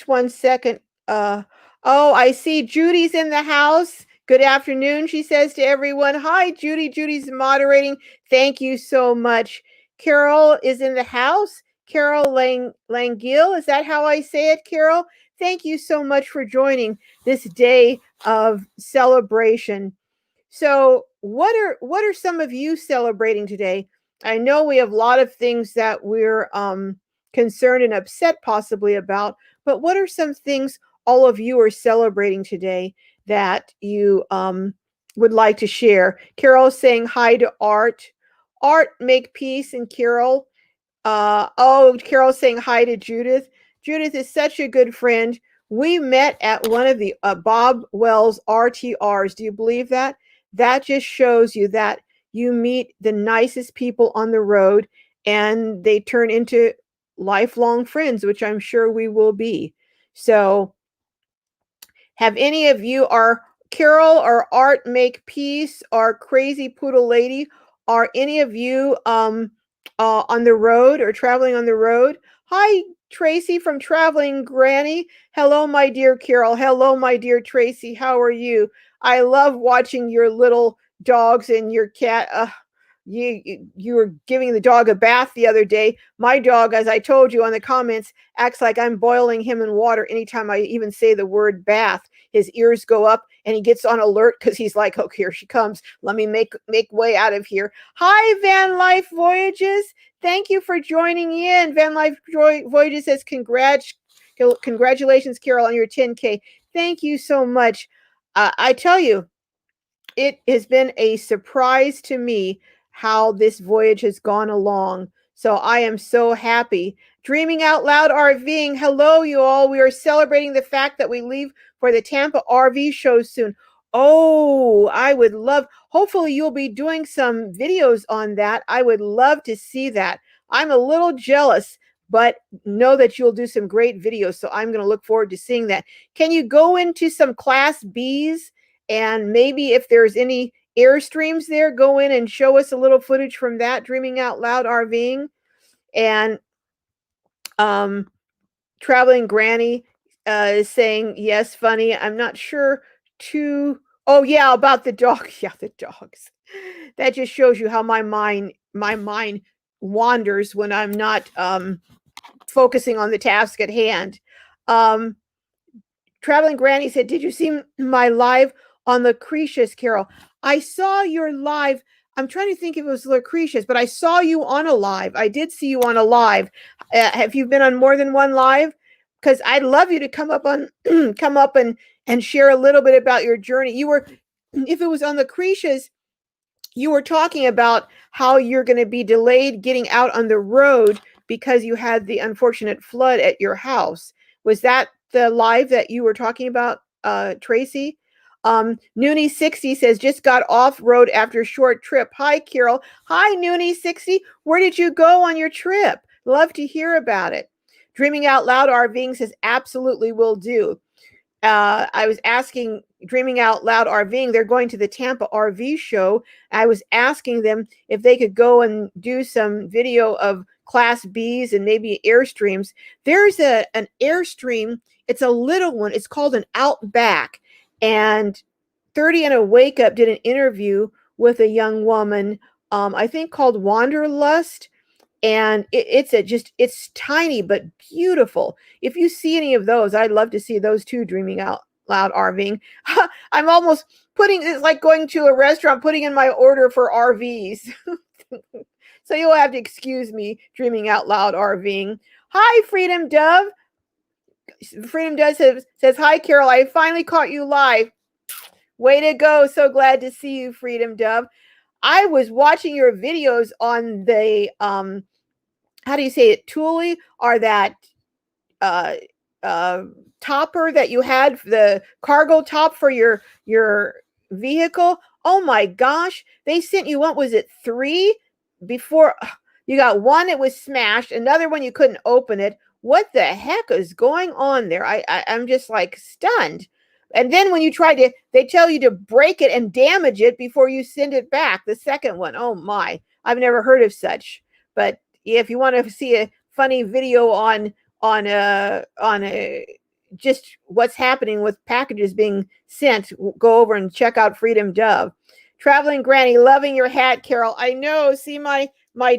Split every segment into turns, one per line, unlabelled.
one second. Oh, I see Judy's in the house. Good afternoon, she says to everyone. Hi, Judy. Judy's moderating. Thank you so much. Carol is in the house. Carol Langil, is that how I say it, Carol? Thank you so much for joining this day of celebration. So, what are some of you celebrating today? I know we have a lot of things that we're concerned and upset possibly about, but what are some things all of you are celebrating today that you would like to share? Carol's saying hi to Art. Art, make peace, and Carol. Carol's saying hi to Judith. Judith is such a good friend. We met at one of the Bob Wells RTRs. Do you believe that? That just shows you that you meet the nicest people on the road and they turn into lifelong friends, which I'm sure we will be. So, have any of you, are Carol or Art make peace or Crazy Poodle Lady, are any of you on the road or traveling on the road? Hi, Tracy from Traveling Granny. Hello, my dear Carol. Hello, my dear Tracy. How are you? I love watching your little dogs and your cat. You were giving the dog a bath the other day. My dog, as I told you on the comments, acts like I'm boiling him in water anytime I even say the word bath. His ears go up and he gets on alert because he's like, oh, here she comes. Let me make way out of here. Hi, Van Life Voyages. Thank you for joining in. Van Life Voyages says, congratulations, Carol, on your 10K. Thank you so much. I tell you, it has been a surprise to me how this voyage has gone along. So I am so happy. Dreaming Out Loud RVing. Hello, you all. We are celebrating the fact that we leave for the Tampa RV show soon. Oh, I would love, hopefully you'll be doing some videos on that. I would love to see that. I'm a little jealous, but know that you'll do some great videos. So I'm going to look forward to seeing that. Can you go into some Class Bs and maybe if there's any Airstreams there, go in and show us a little footage from that, Dreaming Out Loud RVing? And Traveling Granny is saying, yes, funny. I'm not sure to, oh yeah, about the dog. Yeah, the dogs. That just shows you how my mind wanders when I'm not focusing on the task at hand. Traveling Granny said, did you see my live on Lucretius, Carol? I saw your live. I'm trying to think if it was Lucretius, but I saw you on a live. I did see you on a live. Have you been on more than one live? Because I'd love you to come up on come up and share a little bit about your journey. You were, if it was on Lucretius, you were talking about how you're going to be delayed getting out on the road because you had the unfortunate flood at your house. Was that the live that you were talking about, Tracy? Noonie60 says, just got off road after a short trip. Hi, Carol. Hi, Noonie60. Where did you go on your trip? Love to hear about it. Dreaming Out Loud RVing says, absolutely will do. I was asking Dreaming Out Loud RVing, they're going to the Tampa RV show. I was asking them if they could go and do some video of Class Bs and maybe Airstreams. There's an Airstream. It's a little one. It's called an Outback. And 30 and a Wake Up did an interview with a young woman, I think called Wanderlust. And it's tiny but beautiful. If you see any of those, I'd love to see those too. Dreaming Out Loud RVing. I'm almost putting, it's like going to a restaurant, putting in my order for RVs. So you'll have to excuse me. Dreaming Out Loud RVing. Hi, Freedom Dove. Freedom Dove says, hi, Carol. I finally caught you live. Way to go. So glad to see you, Freedom Dove. I was watching your videos on the how do you say it, Thule, or that topper that you had, the cargo top for your vehicle. Oh my gosh, they sent you, what was it, 3 before you got one, it was smashed, another one you couldn't open it. What the heck is going on there? I'm just like stunned. And then when you try to, they tell you to break it and damage it before you send it back. The second one, oh my, I've never heard of such. But if you want to see a funny video on just what's happening with packages being sent, go over and check out Freedom Dove. Traveling Granny, loving your hat, Carol. I know. See my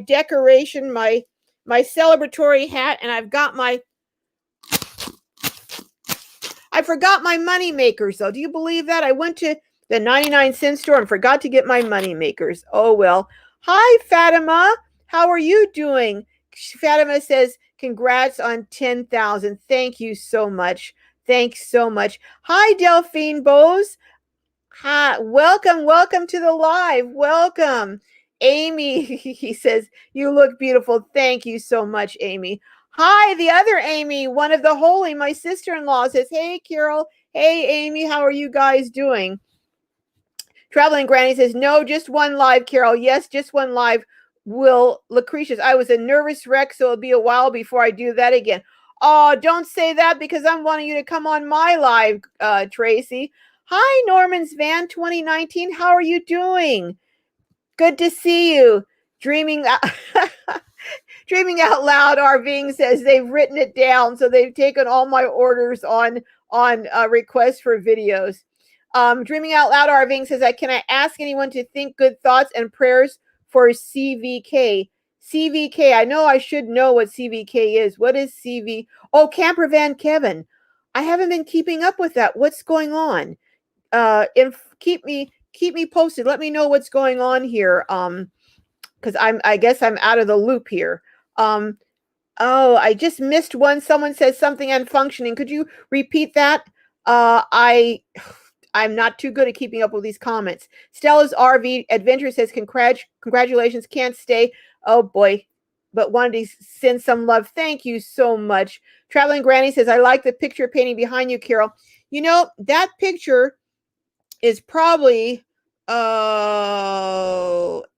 decoration, my celebratory hat, and I forgot my money makers though. Do you believe that? I went to the 99-cent store and forgot to get my money makers. Oh well. Hi Fatima. How are you doing? Fatima says, congrats on 10,000. Thank you so much. Thanks so much. Hi Delphine Bose. Hi, welcome to the live. Welcome. Amy, he says, you look beautiful. Thank you so much, Amy. Hi, the other Amy, one of the holy, my sister-in-law says, hey, Carol. Hey, Amy, how are you guys doing? Traveling Granny says, no, just one live, Carol. Yes, just one live. Will Lucretius, I was a nervous wreck, so it'll be a while before I do that again. Oh, don't say that because I'm wanting you to come on my live, Tracy. Hi, Norman's Van 2019. How are you doing? Good to see you. Dreaming Dreaming Out Loud RVing says they've written it down, so they've taken all my orders on requests for videos. Dreaming Out Loud RVing says, can I ask anyone to think good thoughts and prayers for CVK? CVK, I know I should know what CVK is. What is CV? Oh, Camper Van Kevin. I haven't been keeping up with that. What's going on? Keep me posted. Let me know what's going on here. Because I guess I'm out of the loop here. Oh, I just missed one. Someone says something unfunctioning. Could you repeat that? I'm not too good at keeping up with these comments. Stella's RV Adventure says, congratulations, can't stay. Oh boy, but wanted to send some love. Thank you so much. Traveling Granny says, I like the picture painting behind you, Carol. You know, that picture is probably 80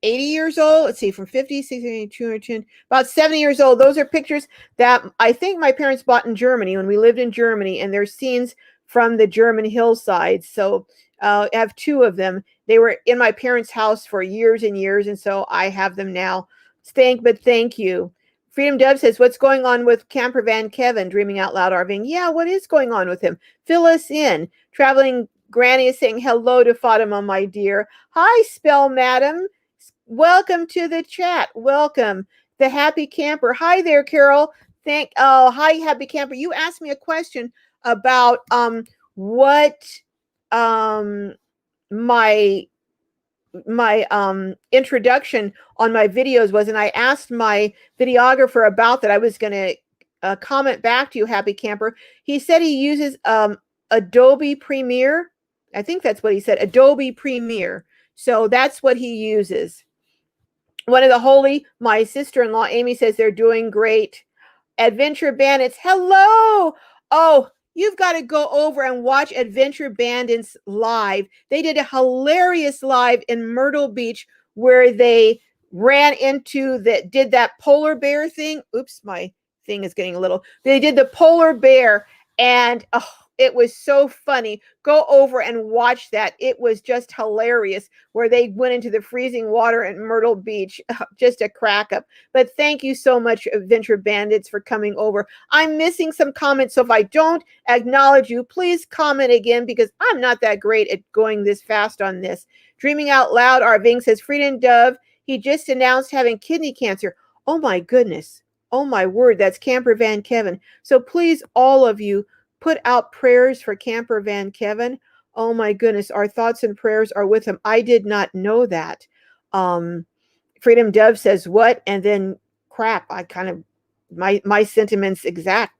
years old. Let's see, from 50, 60, 210, about 70 years old. Those are pictures that I think my parents bought in Germany when we lived in Germany, and they're scenes from the German hillsides. So I have two of them. They were in my parents' house for years and years, and so I have them now. Thank you. Freedom Dove says, what's going on with Camper Van Kevin, Dreaming Out Loud RVing? Yeah, what is going on with him? Fill us in. Traveling Granny is saying hello to Fatima, my dear. Hi, Spell Madam. Welcome to the chat. Welcome. The Happy Camper. Hi there, Carol. Hi, Happy Camper. You asked me a question about what my introduction on my videos was, and I asked my videographer about that. I was going to comment back to you, Happy Camper. He said he uses Adobe Premiere. I think that's what he said, Adobe Premiere. So that's what he uses. One of the holy, my sister-in-law, Amy, says they're doing great. Adventure Bandits, hello. Oh, you've got to go over and watch Adventure Bandits live. They did a hilarious live in Myrtle Beach where they ran into did that polar bear thing. Oops, my thing is getting a little. They did the polar bear, and it was so funny. Go over and watch that. It was just hilarious where they went into the freezing water in Myrtle Beach. Just a crack up. But thank you so much, Adventure Bandits, for coming over. I'm missing some comments, so if I don't acknowledge you, please comment again because I'm not that great at going this fast on this. Dreaming Out Loud, Arving says, Freedom Dove, he just announced having kidney cancer. Oh my goodness. Oh my word, that's Camper Van Kevin. So please, all of you, put out prayers for Camper Van Kevin. Oh my goodness, our thoughts and prayers are with him. I did not know that. Freedom Dove says what? And then crap, I kind of, my sentiments exact.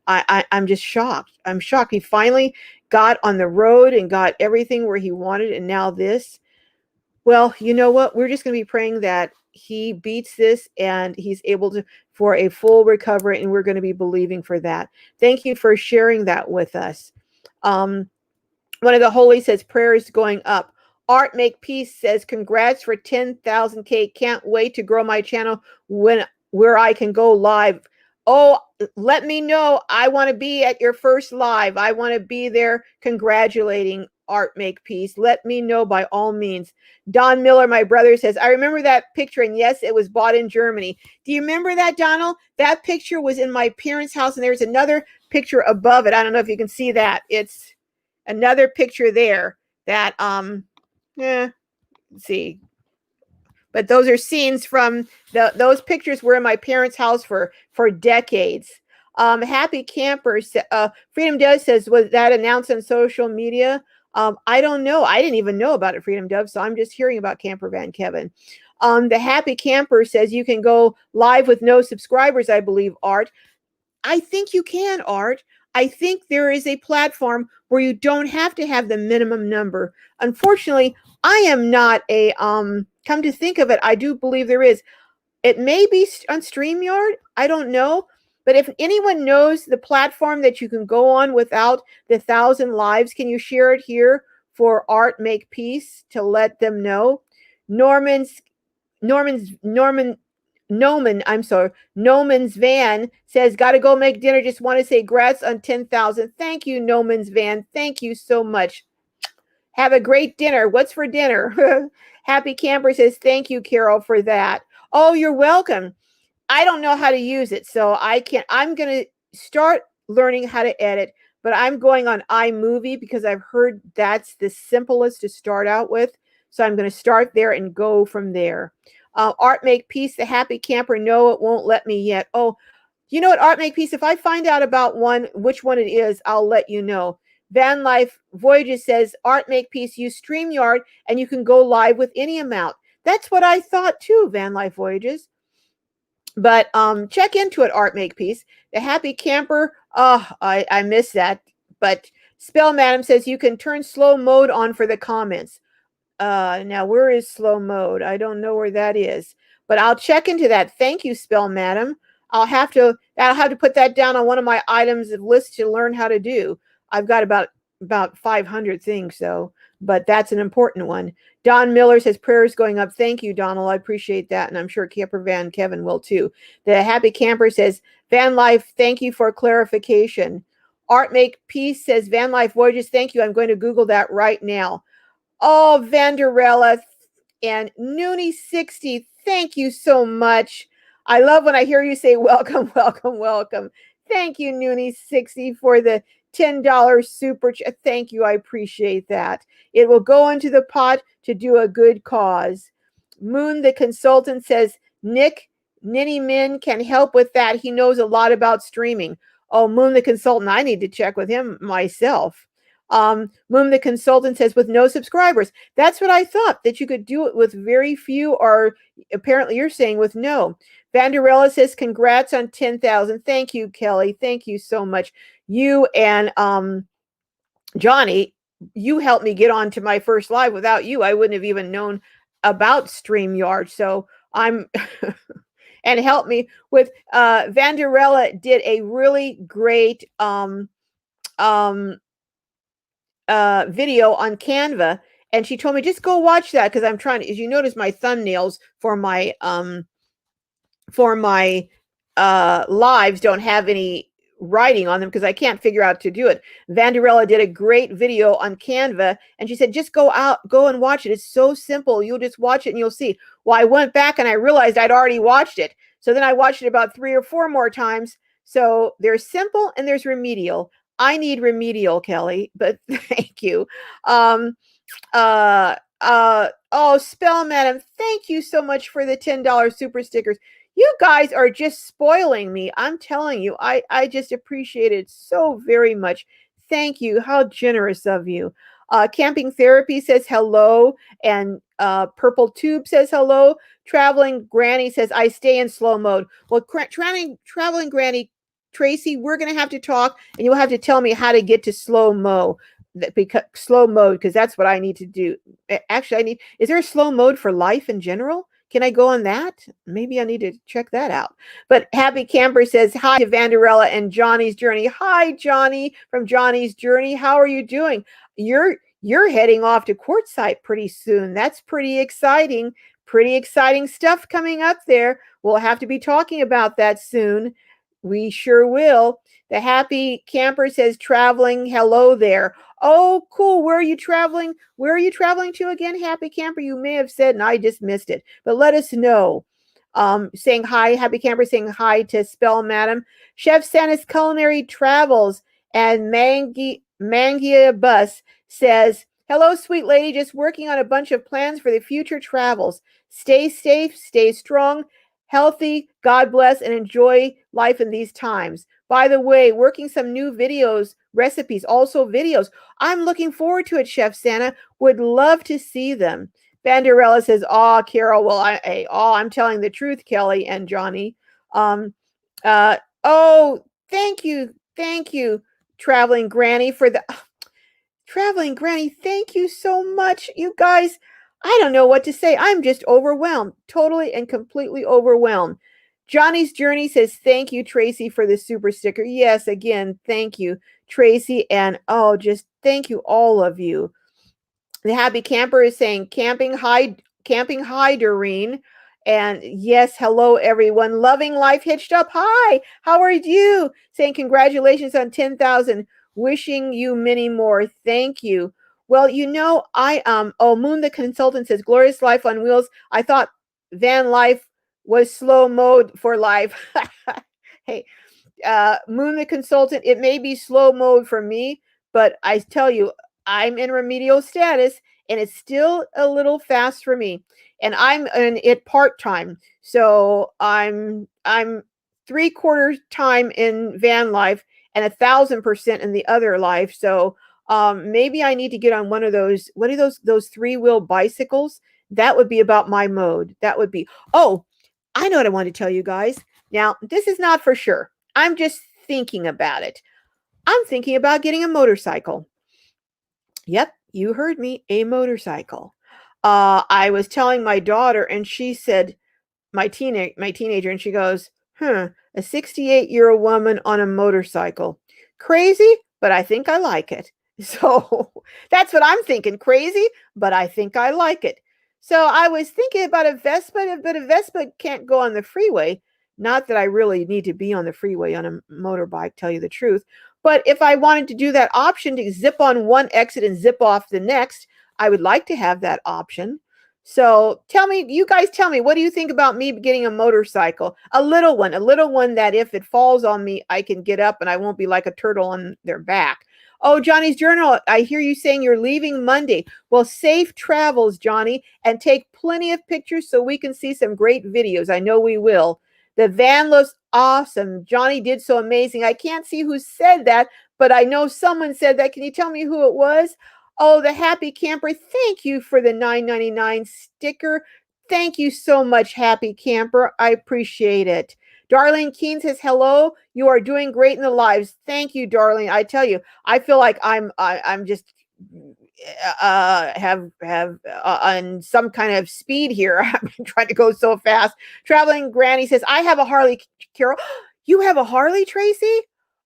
I'm just shocked. I'm shocked. He finally got on the road and got everything where he wanted, and now this. Well, you know what? We're just going to be praying that he beats this and he's able to for a full recovery, and we're going to be believing for that. Thank you for sharing that with us. One of the holy says prayer is going up. Art Make Peace says congrats for 10,000K. Can't wait to grow my channel where I can go live. Oh, let me know. I want to be at your first live. I want to be there congratulating Art Make Peace. Let me know by all means. Don Miller, my brother, says, I remember that picture, and yes, it was bought in Germany. Do you remember that, Donald? That picture was in my parents' house, and there's another picture above it. I don't know if you can see that. It's another picture there that, let's see, but those are scenes from those pictures were in my parents' house for decades. Happy Campers, Freedom Dove says, was that announced on social media? I don't know. I didn't even know about it, Freedom Dove, so I'm just hearing about Camper Van Kevin. The Happy Camper says you can go live with no subscribers, I believe, Art. I think you can, Art. I think there is a platform where you don't have to have the minimum number. Unfortunately, I am not a come to think of it, I do believe there is. It may be on StreamYard, I don't know. But if anyone knows the platform that you can go on without the 1,000 lives, can you share it here for Art Make Peace to let them know? Norman's Norman I'm sorry. Noman's Van says, got to go make dinner. Just want to say grats on 10,000. Thank you, Noman's Van. Thank you so much. Have a great dinner. What's for dinner? Happy Camper says, thank you, Carol, for that. Oh, you're welcome. I don't know how to use it, so I can't. I'm going to start learning how to edit, but I'm going on iMovie because I've heard that's the simplest to start out with. So I'm going to start there and go from there. Art Make Peace, the Happy Camper. No, it won't let me yet. Oh, you know what, Art Make Peace? If I find out about one, which one it is, I'll let you know. Van Life Voyages says, Art Make Peace, use StreamYard, and you can go live with any amount. That's what I thought too, Van Life Voyages. But check into it, Art Make Peace. The Happy Camper, oh, I miss that. But Spell Madam says you can turn slow mode on for the comments. Now where is slow mode? I don't know where that is, but I'll check into that. Thank you, Spell Madam. I'll have to put that down on one of my items of list to learn how to do. I've got about 500 things, so but that's an important one. Don Miller says prayers going up. Thank you, Donald. I appreciate that, and I'm sure Camper Van Kevin will too. The Happy Camper says Van Life, thank you for clarification. Art Make Peace says Van Life Voyages. Thank you. I'm going to Google that right now. Oh, Vanderella and Noonie60, thank you so much. I love when I hear you say welcome, welcome, welcome. Thank you, Noonie60, for the $10 super chat. Thank you. I appreciate that. It will go into the pot to do a good cause. Moon, the consultant, says, Nick, Ninny Min can help with that. He knows a lot about streaming. Oh, Moon, the consultant, I need to check with him myself. Moon the consultant says with no subscribers. That's what I thought, that you could do it with very few, or apparently you're saying with no. Vanderella says congrats on 10,000. Thank you, Kelly. Thank you so much. You and Johnny, you helped me get on to my first live. Without you, I wouldn't have even known about StreamYard. So I'm and help me with Vanderella did a really great video on Canva, and she told me just go watch that because I'm trying to, as you notice, my thumbnails for my lives don't have any writing on them because I can't figure out to do it. Vanderella did a great video on Canva, and she said just go and watch it. It's so simple. You'll just watch it and you'll see. Well, I went back and I realized I'd already watched it, so then I watched it about 3 or 4 more times. So there's simple and there's remedial. I need remedial, Kelly, but thank you. Oh, Spell Madam, thank you so much for the $10 super stickers. You guys are just spoiling me. I'm telling you, I just appreciate it so very much. Thank you. How generous of you. Camping Therapy says hello, and Purple Tube says hello. Traveling Granny says I stay in slow mode. Well, Traveling Granny, Tracy, we're going to have to talk, and you'll have to tell me how to get to slow mode, because that's what I need to do. Actually, is there a slow mode for life in general? Can I go on that? Maybe I need to check that out. But Happy Camper says hi to Vanderella and Johnny's Journey. Hi, Johnny from Johnny's Journey. How are you doing? You're heading off to Quartzsite pretty soon. That's pretty exciting. Pretty exciting stuff coming up there. We'll have to be talking about that soon. We sure will. The happy camper says traveling. Hello there. Oh, cool. Where are you traveling? Where are you traveling to again, happy camper? You may have said, and I just missed it. But let us know. Saying hi, happy camper saying hi to Spell Madam. Chef Santa's Culinary Travels and Mangia Bus says, hello, sweet lady. Just working on a bunch of plans for the future travels. Stay safe, stay strong, healthy, God bless, and enjoy life in these times. By the way, working some new videos, recipes, also videos. I'm looking forward to it, Chef Santa. Would love to see them. Banderella says, "Oh, Carol, well, I'm telling the truth, Kelly and Johnny. Um, oh, thank you, traveling Granny, for the traveling Granny. Thank you so much, you guys. I don't know what to say. I'm just overwhelmed, totally and completely overwhelmed." Johnny's Journey says, "Thank you, Tracy, for the super sticker." Yes, again, thank you, Tracy, and oh, just thank you, all of you. The happy camper is saying camping high, Doreen. And yes, hello everyone. Loving life hitched up. Hi, how are you? Saying congratulations on 10,000. Wishing you many more. Thank you. Well, Moon the consultant says glorious life on wheels. I thought van life was slow mode for life. Hey, Moon the consultant, it may be slow mode for me, but I tell you, I'm in remedial status and it's still a little fast for me. And I'm in it part-time. So I'm 3/4 time in van life and 1,000% in the other life. So maybe I need to get on one of those, what are those three-wheel bicycles? That would be about my mode. That would be, oh, I know what I want to tell you guys. Now, this is not for sure. I'm just thinking about it. I'm thinking about getting a motorcycle. Yep, you heard me, a motorcycle. I was telling my daughter, and she said, my teenager, and she goes, "Huh, a 68-year-old woman on a motorcycle. Crazy, but I think I like it." So that's what I'm thinking. Crazy, but I think I like it. So I was thinking about a Vespa, but a Vespa can't go on the freeway. Not that I really need to be on the freeway on a motorbike, tell you the truth. But if I wanted to do that option to zip on one exit and zip off the next, I would like to have that option. So you guys tell me, what do you think about me getting a motorcycle? A little one that if it falls on me, I can get up and I won't be like a turtle on their back. Oh, Johnny's Journal, I hear you saying you're leaving Monday. Well, safe travels, Johnny, and take plenty of pictures so we can see some great videos. I know we will. The van looks awesome. Johnny did so amazing. I can't see who said that, but I know someone said that. Can you tell me who it was? Oh, the happy camper. Thank you for the $9.99 sticker. Thank you so much, happy camper. I appreciate it. Darlene Keene says, hello. You are doing great in the lives. Thank you, Darlene. I tell you, I feel like I'm just have on some kind of speed here. I'm trying to go so fast. Traveling Granny says, I have a Harley, Carol. You have a Harley, Tracy?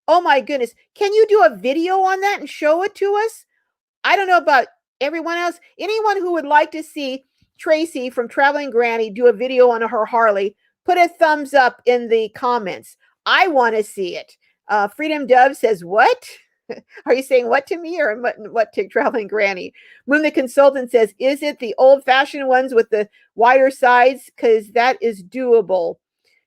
Oh my goodness. Can you do a video on that and show it to us? I don't know about everyone else. Anyone who would like to see Tracy from Traveling Granny do a video on her Harley, put a thumbs up in the comments. I want to see it. Freedom Dove says, what? Are you saying what to me or what to Traveling Granny? Moon the Consultant says, is it the old-fashioned ones with the wider sides? Because that is doable.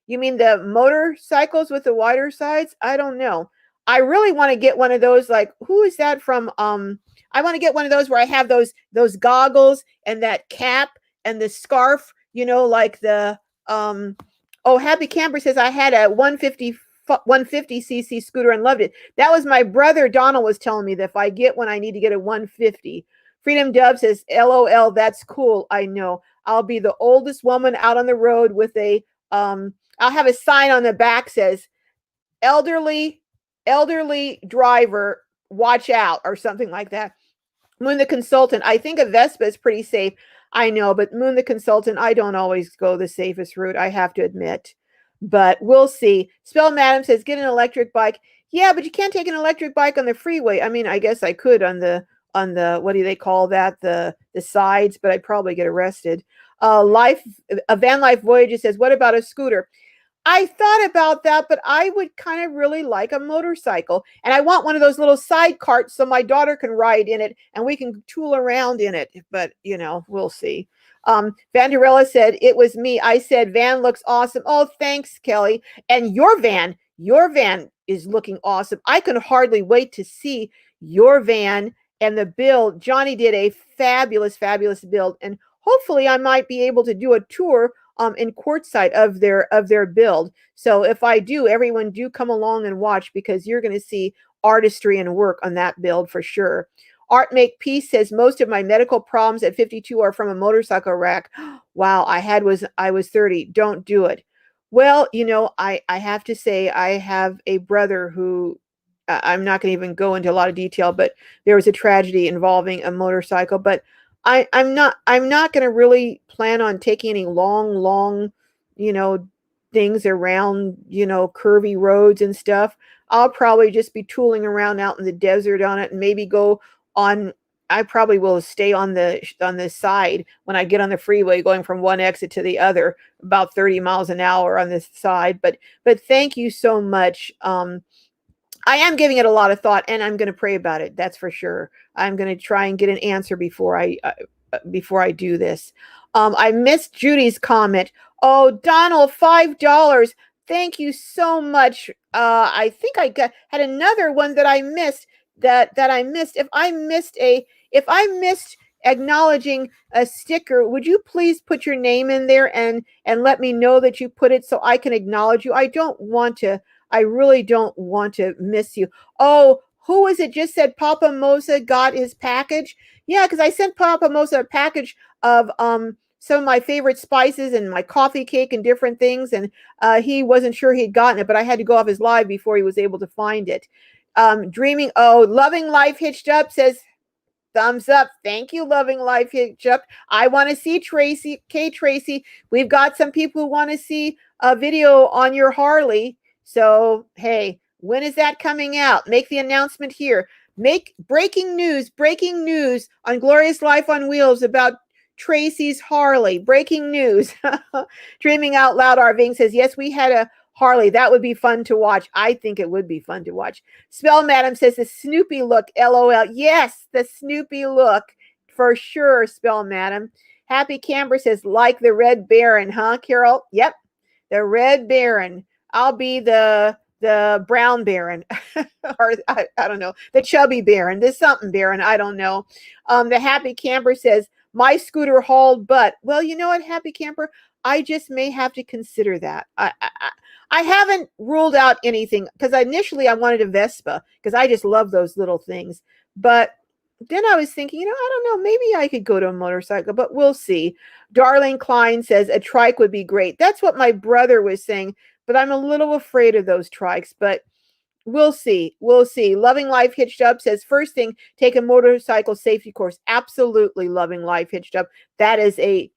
You mean the motorcycles with the wider sides? I don't know. I really want to get one of those, like, who is that from? I want to get one of those where I have those goggles and that cap and the scarf, like the Happy Camper says I had a 150cc scooter and loved it. That was my brother Donald was telling me that if I get one, I need to get a 150. Freedom Dove says, LOL, that's cool. I know. I'll be the oldest woman out on the road with a I'll have a sign on the back says elderly driver, watch out, or something like that. Moon the Consultant, I think a Vespa is pretty safe. I know, but Moon the Consultant, I don't always go the safest route, I have to admit. But we'll see. Spell Madam says, get an electric bike. Yeah, but you can't take an electric bike on the freeway. I mean, I guess I could on the what do they call that? The sides, but I'd probably get arrested. A Van Life Voyager says, what about a scooter? I thought about that, but I would kind of really like a motorcycle. And I want one of those little side carts so my daughter can ride in it and we can tool around in it. But, we'll see. Vanderella said, it was me. I said, van looks awesome. Oh, thanks, Kelly. And your van is looking awesome. I can hardly wait to see your van and the build. Johnny did a fabulous, fabulous build. And hopefully I might be able to do a tour in quartzsite of their build. So if I do, everyone do come along and watch because you're going to see artistry and work on that build for sure. Art Make Peace says most of my medical problems at 52 are from a motorcycle wreck. Wow, I was 30. Don't do it. Well, I have to say I have a brother who I'm not going to even go into a lot of detail, but there was a tragedy involving a motorcycle. But I'm not going to really plan on taking any long, you know, things around, curvy roads and stuff. I'll probably just be tooling around out in the desert on it and maybe go on. I probably will stay on the side when I get on the freeway going from one exit to the other about 30 miles an hour on this side. But thank you so much. I am giving it a lot of thought, and I'm going to pray about it. That's for sure. I'm going to try and get an answer before I do this. I missed Judy's comment. Oh, Donald, $5. Thank you so much. I think had another one that I missed. That I missed. If I missed acknowledging a sticker, would you please put your name in there and let me know that you put it so I can acknowledge you? I really don't want to miss you. Oh, who was it just said Papa Mosa got his package? Yeah, because I sent Papa Mosa a package of some of my favorite spices and my coffee cake and different things. And he wasn't sure he'd gotten it, but I had to go off his live before he was able to find it. Loving Life Hitched Up says, thumbs up. Thank you, Loving Life Hitched Up. I want to see Tracy. Tracy, we've got some people who want to see a video on your Harley. So, hey, when is that coming out? Make the announcement here. Make breaking news on Glorious Life on Wheels about Tracy's Harley. Breaking news. Dreaming Out Loud RVing says, yes, we had a Harley. That would be fun to watch. I think it would be fun to watch. Spell Madam says the Snoopy look, LOL. Yes, the Snoopy look for sure, Spell Madam. Happy Camber says, like the Red Baron, huh, Carol? Yep, the Red Baron. I'll be the brown baron or I don't know, the chubby baron, the something baron, I don't know. The Happy Camper says, my scooter hauled butt. Well, you know what, Happy Camper, I just may have to consider that. I haven't ruled out anything because initially I wanted a Vespa because I just love those little things. But then I was thinking, I don't know, maybe I could go to a motorcycle, but we'll see. Darlene Klein says a trike would be great. That's what my brother was saying, but I'm a little afraid of those trikes, but we'll see. We'll see. Loving Life Hitched Up says, first thing, take a motorcycle safety course. Absolutely, Loving Life Hitched Up. That's a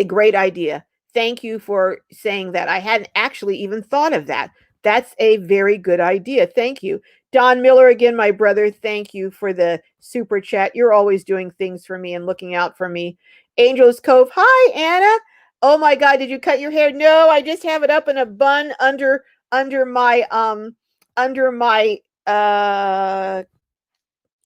great idea. Thank you for saying that. I hadn't actually even thought of that. That's a very good idea. Thank you. Don Miller, again, my brother, thank you for the super chat. You're always doing things for me and looking out for me. Angels Cove. Hi, Anna. Oh my God, did you cut your hair? No, I just have it up in a bun under my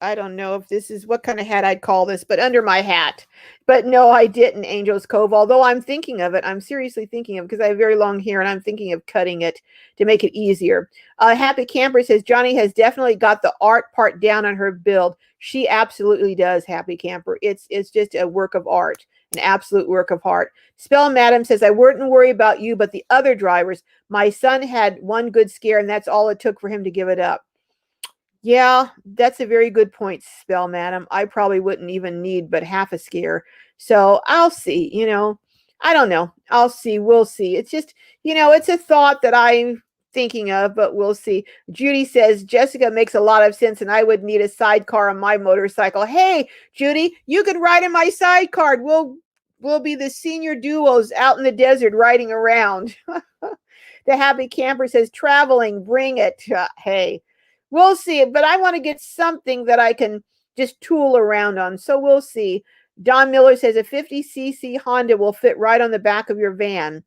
I don't know if this is what kind of hat I'd call this, but under my hat. But no, I didn't, Angels Cove. Although I'm thinking of it. I'm seriously thinking of it because I have very long hair and I'm thinking of cutting it to make it easier. Happy Camper says, Johnny has definitely got the art part down on her build. She absolutely does, Happy Camper. It's just a work of art, an absolute work of art. Spell Madam says, I wouldn't worry about you, but the other drivers. My son had one good scare and that's all it took for him to give it up. Yeah, that's a very good point, Spell Madam. I probably wouldn't even need but half a scare. So I'll see, I don't know. I'll see. We'll see. It's just, it's a thought that I'm thinking of, but we'll see. Judy says, Jessica makes a lot of sense and I would need a sidecar on my motorcycle. Hey, Judy, you could ride in my sidecar. We'll be the senior duos out in the desert riding around. The Happy Camper says, traveling, bring it. Hey. We'll see, but I want to get something that I can just tool around on. So we'll see. Don Miller says a 50cc Honda will fit right on the back of your van.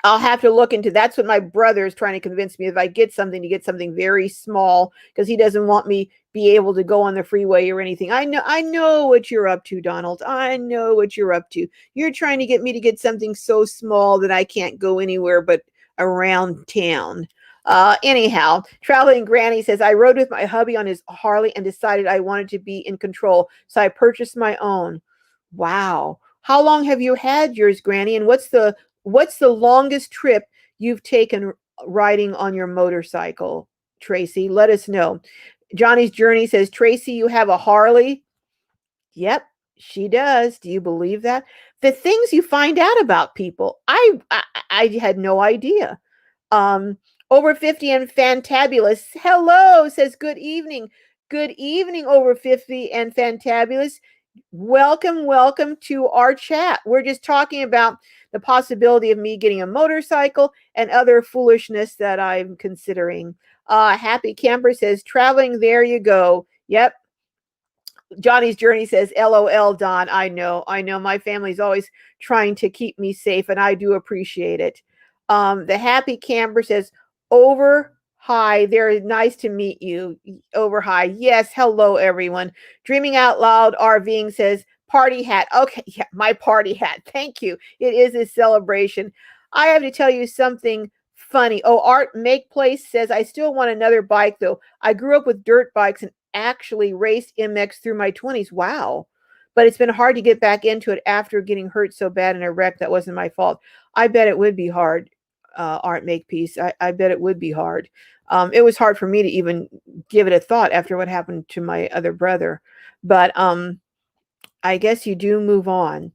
I'll have to look into. That's what my brother is trying to convince me. If I get something, to get something very small, because he doesn't want me be able to go on the freeway or anything. I know what you're up to, Donald. I know what you're up to. You're trying to get me to get something so small that I can't go anywhere but around town. Anyhow, traveling Granny says, I rode with my hubby on his Harley and decided I wanted to be in control, so I purchased my own. Wow. How long have you had yours, Granny? And what's the longest trip you've taken riding on your motorcycle, Tracy? Let us know. Johnny's Journey says, Tracy, you have a Harley? Yep, she does. Do you believe that? The things you find out about people, I had no idea. Um, Over 50 and Fantabulous. Hello, says good evening. Good evening, Over 50 and Fantabulous. Welcome to our chat. We're just talking about the possibility of me getting a motorcycle and other foolishness that I'm considering. Happy Camper says, traveling, there you go. Yep, Johnny's Journey says, LOL, Don. I know. My family's always trying to keep me safe, and I do appreciate it. The Happy Camper says, over hi, there. Nice to meet you. Over hi. Yes, hello, everyone. Dreaming Out Loud RVing says, party hat. Okay, yeah, my party hat. Thank you. It is a celebration. I have to tell you something funny. Oh, Art Make Place says, I still want another bike, though. I grew up with dirt bikes and actually raced MX through my 20s. Wow. But it's been hard to get back into it after getting hurt so bad in a wreck that wasn't my fault. I bet it would be hard, Art Makepeace. I bet it would be hard. It was hard for me to even give it a thought after what happened to my other brother. But I guess you do move on.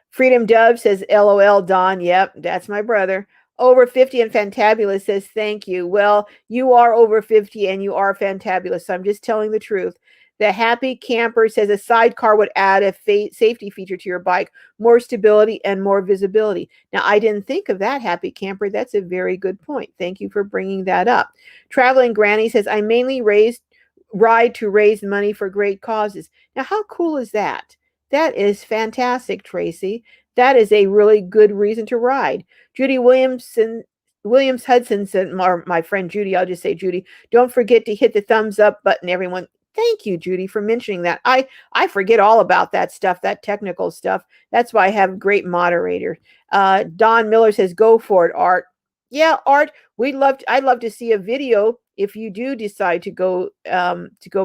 Freedom Dove says, LOL, Don. Yep, that's my brother. Over 50 and Fantabulous says, thank you. Well, you are over 50 and you are fantabulous. So I'm just telling the truth. The Happy Camper says a sidecar would add a safety feature to your bike, more stability and more visibility. Now, I didn't think of that, Happy Camper. That's a very good point. Thank you for bringing that up. Traveling Granny says, I mainly ride to raise money for great causes. Now, how cool is that? That is fantastic, Tracy. That is a really good reason to ride. Judy Williams Hudson said, my friend Judy, I'll just say Judy, don't forget to hit the thumbs up button, everyone. Thank you, Judy, for mentioning that. I forget all about that stuff, that technical stuff. That's why I have a great moderator. Don Miller says, go for it, Art. Yeah, Art, I'd love to see a video if you do decide to go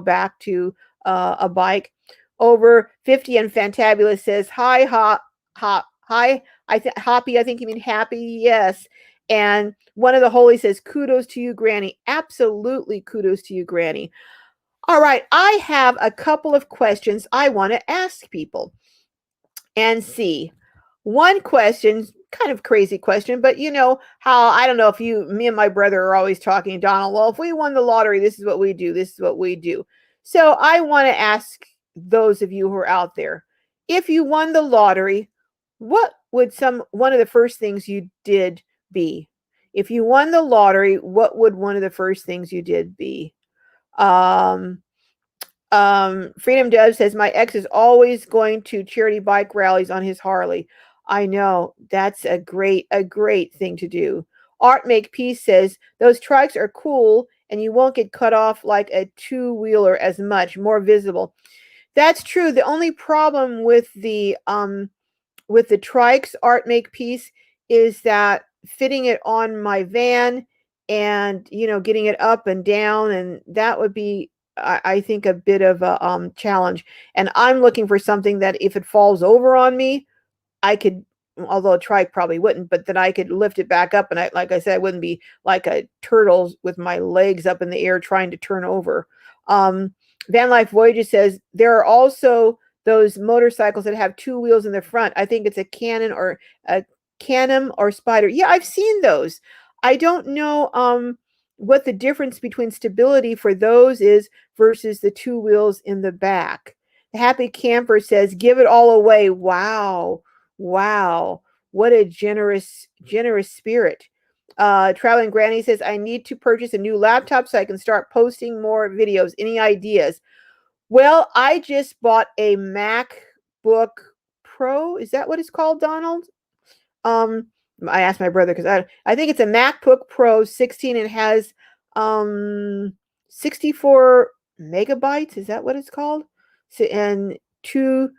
back to a bike. Over 50 and Fantabulous says, hi, hi, Hoppy, I think you mean happy, yes. And one of the holy says, kudos to you, Granny. Absolutely kudos to you, Granny. All right, I have a couple of questions I want to ask people and see. One question, kind of crazy question, but you know how, I don't know if me and my brother are always talking, Donald, well, if we won the lottery, this is what we do. This is what we do. So I want to ask those of you who are out there, if you won the lottery, what would one of the first things you did be? If you won the lottery, what would one of the first things you did be? Um, Freedom Dove says, my ex is always going to charity bike rallies on his Harley. I know, that's a great thing to do. Art Make Peace says, those trikes are cool and you won't get cut off like a two-wheeler as much, more visible. That's true. The only problem with the trikes, Art Make Peace, is that fitting it on my van and getting it up and down, and that would be, I think, a bit of a challenge. And I'm looking for something that if it falls over on me, I could, although a trike probably wouldn't, but that I could lift it back up. And like I said, I wouldn't be like a turtle with my legs up in the air trying to turn over. Van Life Voyager says there are also those motorcycles that have two wheels in the front. I think it's a Canem or Spider. Yeah, I've seen those. I don't know what the difference between stability for those is versus the two wheels in the back. The Happy Camper says, give it all away. Wow. Wow. What a generous spirit. Traveling Granny says, I need to purchase a new laptop so I can start posting more videos. Any ideas? Well, I just bought a MacBook Pro. Is that what it's called, Donald? Um, I asked my brother because I think it's a MacBook Pro 16 and has 64 megabytes. Is that what it's called? So, and two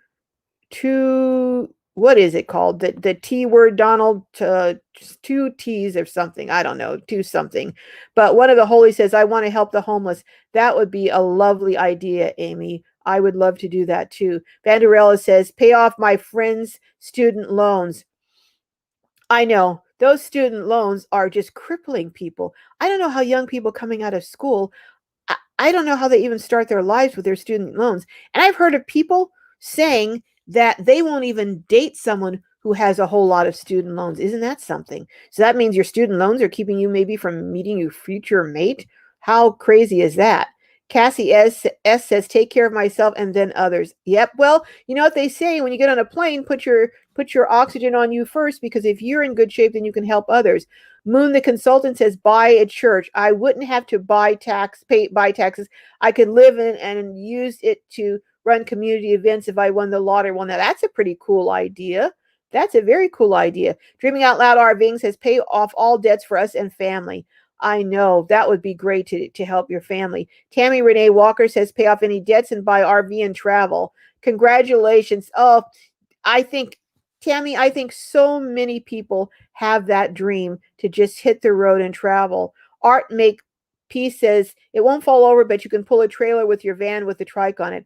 what is it called? The T word, Donald, two T's or something. I don't know, two something. But one of the holy says, I want to help the homeless. That would be a lovely idea, Amy. I would love to do that too. Vanderella says, pay off my friends' student loans. I know those student loans are just crippling people. I don't know how young people coming out of school, I don't know how they even start their lives with their student loans. And I've heard of people saying that they won't even date someone who has a whole lot of student loans. Isn't that something? So that means your student loans are keeping you maybe from meeting your future mate. How crazy is that? Cassie S says, take care of myself and then others. Yep. Well, you know what they say, when you get on a plane, put your oxygen on you first, because if you're in good shape, then you can help others. Moon the consultant says, buy a church. I wouldn't have to buy taxes. I could live in and use it to run community events if I won the lottery. Well, now that's a pretty cool idea. That's a very cool idea. Dreaming Out Loud RVing says, pay off all debts for us and family. I know that would be great to help your family. Tammy Renee Walker says, pay off any debts and buy RV and travel. Congratulations. Oh, I think, Tammy, I think so many people have that dream to just hit the road and travel. Art Make Peace says, it won't fall over, but you can pull a trailer with your van with the trike on it.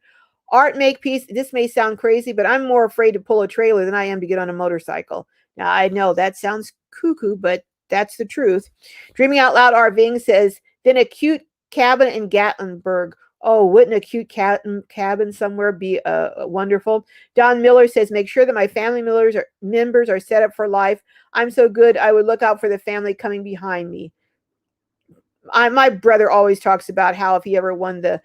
Art Make Peace, this may sound crazy, but I'm more afraid to pull a trailer than I am to get on a motorcycle. Now, I know that sounds cuckoo, but that's the truth. Dreaming Out Loud RVing says, then a cute cabin in Gatlinburg. Oh, wouldn't a cute cabin somewhere be wonderful? Don Miller says, make sure that my family members are set up for life. I'm so good, I would look out for the family coming behind me. My brother always talks about how if he ever won the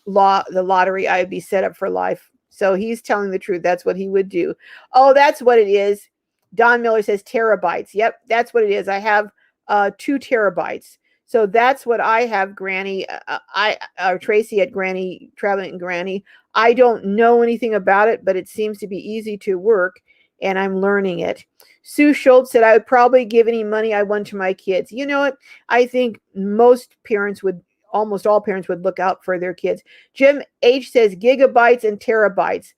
lottery, I'd be set up for life. So he's telling the truth. That's what he would do. Oh, that's what it is. Don Miller says terabytes. Yep, that's what it is. I have 2 terabytes. So that's what I have, Granny. Tracy at Granny, Traveling Granny. I don't know anything about it, but it seems to be easy to work, and I'm learning it. Sue Schultz said, I would probably give any money I won to my kids. You know what? I think almost all parents would look out for their kids. Jim H says gigabytes and terabytes.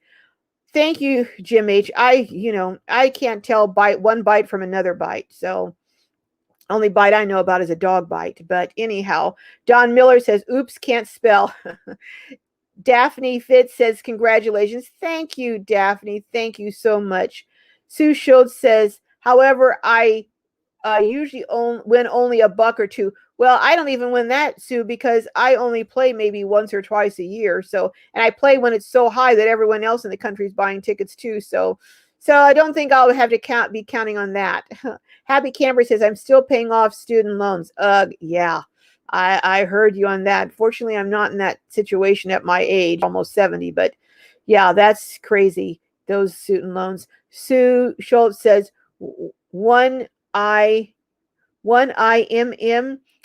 Thank you, Jim H. I can't tell one bite from another bite. So only bite I know about is a dog bite. But anyhow, Don Miller says, oops, can't spell. Daphne Fitz says, congratulations. Thank you, Daphne. Thank you so much. Sue Schultz says, however, I usually win only a buck or two. Well, I don't even win that, Sue, because I only play maybe once or twice a year. So, and I play when it's so high that everyone else in the country is buying tickets too. So I don't think I'll have to be counting on that. Happy Camber says, I'm still paying off student loans. Yeah, I heard you on that. Fortunately, I'm not in that situation at my age, almost 70, but yeah, that's crazy. Those student loans. Sue Schultz says, one IMM.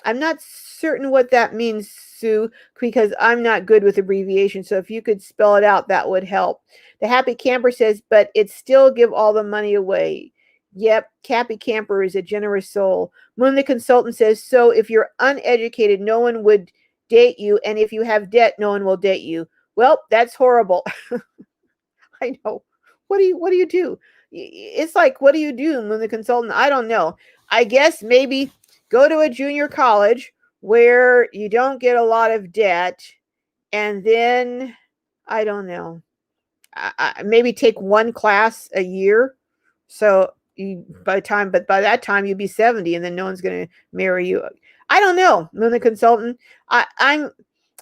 I'm not certain what that means, Sue, because I'm not good with abbreviations. So if you could spell it out, that would help. The Happy Camper says, but it still give all the money away. Yep, Happy Camper is a generous soul. Moon the Consultant says, so if you're uneducated, no one would date you. And if you have debt, no one will date you. Well, that's horrible. I know. What do you do? It's like, what do you do, Moon the Consultant? I don't know. I guess maybe go to a junior college where you don't get a lot of debt, and then I don't know. Maybe take one class a year. So by that time you'd be 70, and then no one's going to marry you. I don't know, Moon the Consultant. I'm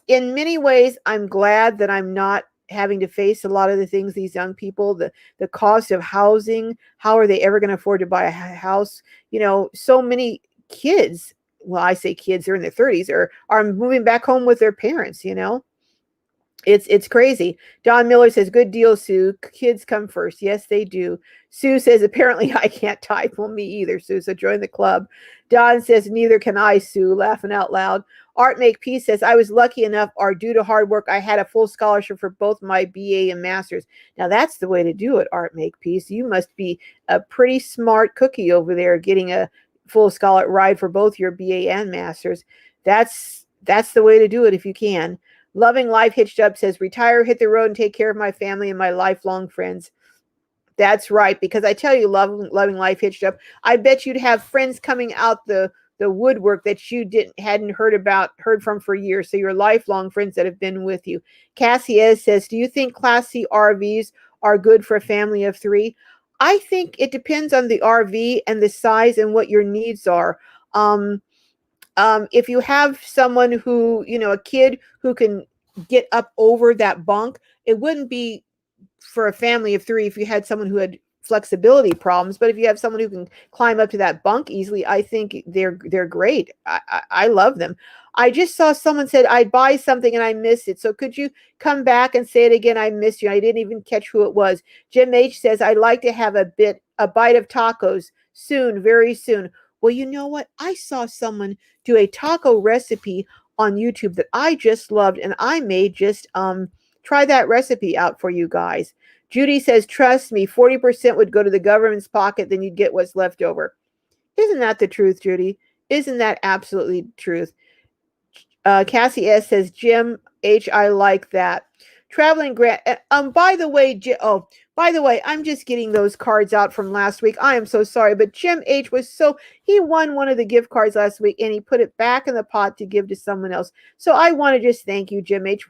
in many ways, I'm glad that I'm not having to face a lot of the things these young people, the cost of housing. How are they ever going to afford to buy a house? So many kids, well, I say kids, they're in their 30s, are moving back home with their parents. It's crazy. Don Miller says, good deal, Sue. Kids come first. Yes, they do. Sue says, apparently I can't type. Well, me either, Sue. So join the club. Don says, neither can I, Sue, laughing out loud. Art Make Peace says, I was lucky enough, or due to hard work, I had a full scholarship for both my BA and master's. Now that's the way to do it, Art Make Peace. You must be a pretty smart cookie over there, getting a full scholar ride for both your BA and master's. That's the way to do it if you can. Loving Life Hitched Up says, retire, hit the road, and take care of my family and my lifelong friends. That's right, because I tell you, loving Life Hitched Up, I bet you'd have friends coming out the woodwork that you hadn't heard from for years. So your lifelong friends that have been with you. Cassie says, do you think Class C RVs are good for a family of 3? I think it depends on the RV and the size and what your needs are. If you have someone who, a kid who can get up over that bunk, it wouldn't be for a family of 3 if you had someone who had flexibility problems. But if you have someone who can climb up to that bunk easily, I think they're great. I love them. I just saw someone said I'd buy something and I missed it. So could you come back and say it again? I missed you. I didn't even catch who it was. Jim H says, I'd like to have a bite of tacos soon, very soon. Well, you know what? I saw someone do a taco recipe on YouTube that I just loved, and I may just try that recipe out for you guys. Judy says, trust me, 40% would go to the government's pocket, then you'd get what's left over. Isn't that the truth, Judy? Isn't that absolutely the truth? Cassie S says, Jim H, I like that. Traveling Grant. By the way, I'm just getting those cards out from last week. I am so sorry, but Jim H he won one of the gift cards last week and he put it back in the pot to give to someone else. So I want to just thank you, Jim H.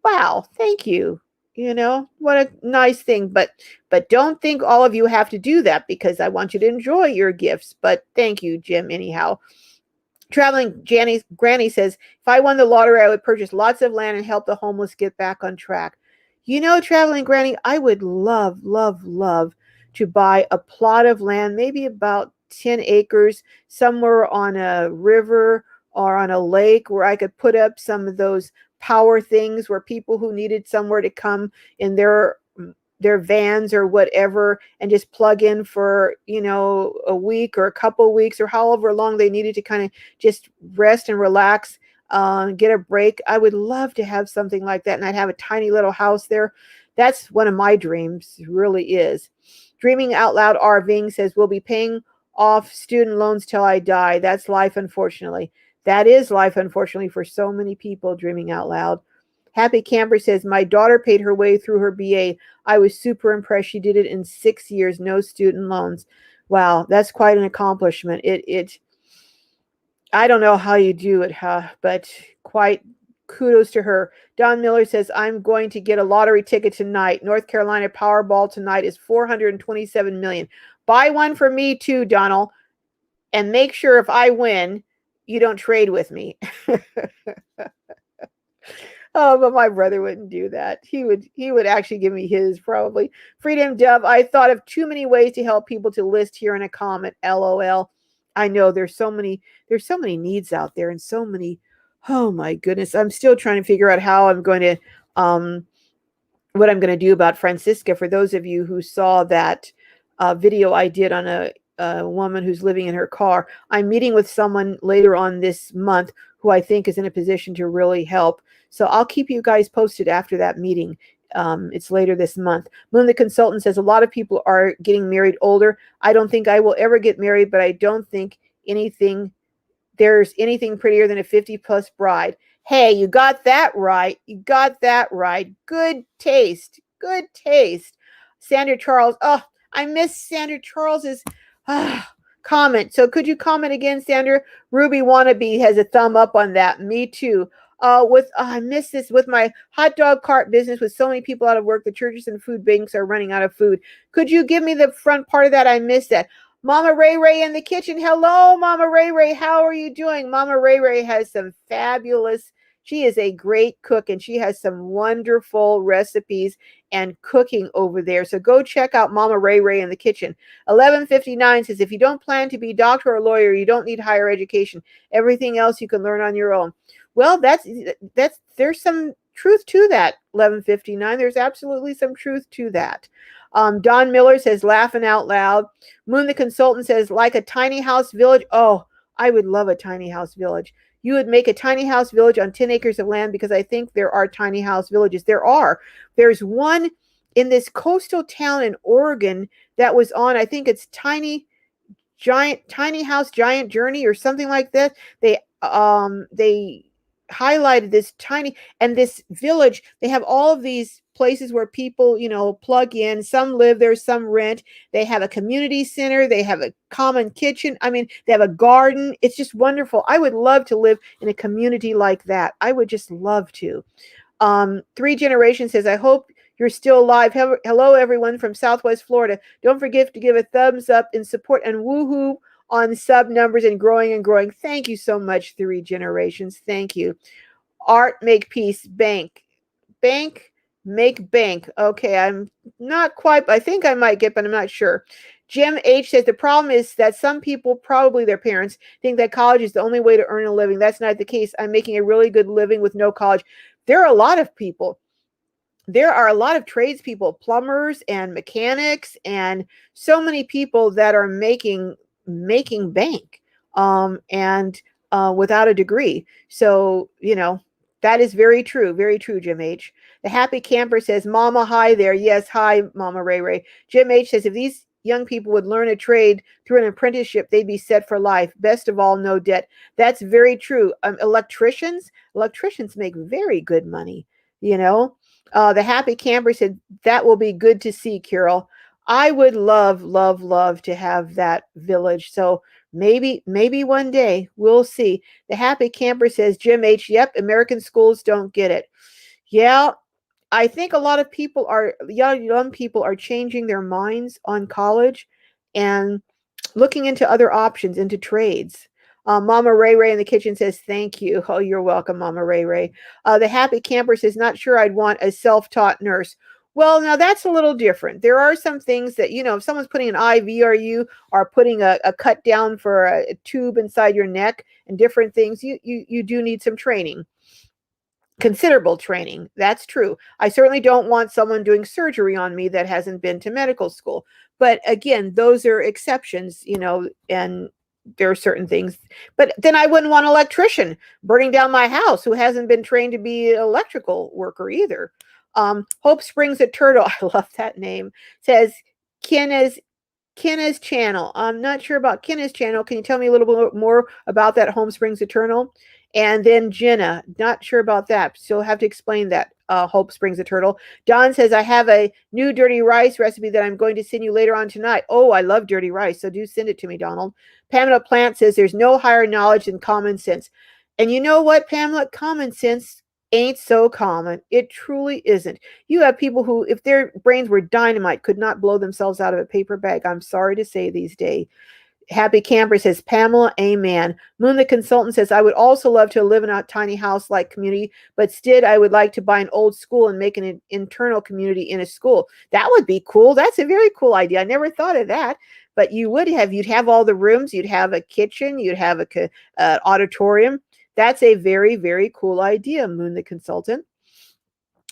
Wow, thank you. What a nice thing. But don't think all of you have to do that, because I want you to enjoy your gifts. But thank you, Jim, anyhow. Traveling Granny says, if I won the lottery, I would purchase lots of land and help the homeless get back on track. Traveling Granny, I would love, love, love to buy a plot of land, maybe about 10 acres, somewhere on a river or on a lake, where I could put up some of those power things where people who needed somewhere to come in their vans or whatever and just plug in for a week or a couple weeks or however long they needed to kind of just rest and relax, get a break. I would love to have something like that, and I'd have a tiny little house there. That's one of my dreams, really is. Dreaming Out Loud RVing says, we'll be paying off student loans till I die. That's life, unfortunately. That is life, unfortunately, for so many people. Dreaming Out Loud. Happy Camper says, my daughter paid her way through her BA. I was super impressed. She did it in 6 years, no student loans. Wow, that's quite an accomplishment. I don't know how you do it, but quite kudos to her. Don Miller says, I'm going to get a lottery ticket tonight. North Carolina Powerball tonight is 427 million. Buy one for me too, Donald, and make sure if I win, you don't trade with me. Oh, but my brother wouldn't do that. He would actually give me his, probably. Freedom Dove, I thought of too many ways to help people to list here in a comment. LOL. I know there's so many needs out there, and so many. Oh my goodness. I'm still trying to figure out how I'm going to what I'm going to do about Francisca. For those of you who saw that video I did on a woman who's living in her car, I'm meeting with someone later on this month who I think is in a position to really help. So I'll keep you guys posted after that meeting. It's later this month. Moon the Consultant says, a lot of people are getting married older. I don't think I will ever get married, but I don't think there's anything prettier than a 50-plus bride. Hey, you got that right. You got that right. Good taste. Good taste. Sandra Charles. Oh, I miss Sandra Charles's comment. So could you comment again, Sandra? Ruby Wannabe has a thumb up on that. Me too. I miss this with my hot dog cart business. With so many people out of work, the churches and food banks are running out of food. Could you give me the front part of that? I missed that. Mama Ray Ray in the kitchen. Hello, Mama Ray Ray. How are you doing? Mama Ray Ray has some fabulous. She is a great cook, and she has some wonderful recipes and cooking over there. So go check out Mama Ray Ray in the kitchen. 1159 says, if you don't plan to be a doctor or a lawyer, you don't need higher education. Everything else you can learn on your own. Well, there's some truth to that, 1159. There's absolutely some truth to that. Don Miller says, laughing out loud. Moon the Consultant says, like a tiny house village. Oh, I would love a tiny house village. You would make a tiny house village on 10 acres of land, because I think there are tiny house villages. There's one in this coastal town in Oregon that was on, I think it's tiny house giant journey or something like that. They highlighted this tiny, and this village, they have all of these places where people, plug in. Some live there, some rent. They have a community center, they have a common kitchen. I mean, they have a garden. It's just wonderful. I would love to live in a community like that. I would just love to. Three Generations says, I hope you're still alive. Hello, everyone from Southwest Florida. Don't forget to give a thumbs up in support and woohoo on sub numbers and growing and growing. Thank you so much, Three Generations. Thank you. Art, make peace, bank, make bank. Okay, I'm not quite, I think I might get, but I'm not sure. Jim H says the problem is that some people, probably their parents, think that college is the only way to earn a living. That's not the case. I'm making a really good living with no college. There are a lot of people. There are a lot of tradespeople, plumbers and mechanics, and so many people that are making bank, and without a degree. So that is very true. Jim H. The happy camper says, "Mama, hi there." Yes, hi, Mama Ray Ray. Jim H says, if these young people would learn a trade through an apprenticeship, they'd be set for life. Best of all, no debt. That's very true. Electricians make very good money. You know, the happy camper said, that will be good to see, Carol. I would love, love, love to have that village. So maybe one day we'll see. The happy camper says, Jim H, yep, American schools don't get it. Yeah, I think a lot of young people are changing their minds on college and looking into other options, into trades. Mama Ray Ray in the kitchen says, thank you. Oh, you're welcome, Mama Ray Ray. The happy camper says, not sure I'd want a self-taught nurse. Well, now that's a little different. There are some things that, if someone's putting an IV or you are putting a cut down for a tube inside your neck and different things, you do need some training. Considerable training. That's true. I certainly don't want someone doing surgery on me that hasn't been to medical school. But again, those are exceptions, and there are certain things. But then I wouldn't want an electrician burning down my house who hasn't been trained to be an electrical worker either. Hope Springs a Turtle, I love that name, says, Kenna's channel. I'm not sure about Kenna's channel. Can you tell me a little bit more about that, Home Springs Eternal? And then Jenna, not sure about that. So you'll have to explain that. Hope Springs a Turtle. Don says, I have a new dirty rice recipe that I'm going to send you later on tonight. Oh, I love dirty rice. So do send it to me, Donald. Pamela Plant says, there's no higher knowledge than common sense. And you know what, Pamela? Common sense ain't so common. It truly isn't. You have people who, if their brains were dynamite, could not blow themselves out of a paper bag. I'm sorry to say these days. Happy Camper says, Pamela, amen. Moon the Consultant says, I would also love to live in a tiny house-like community, but instead I would like to buy an old school and make an internal community in a school. That would be cool. That's a very cool idea. I never thought of that. But you'd have all the rooms. You'd have a kitchen. You'd have an auditorium. That's a very, very cool idea, Moon the Consultant.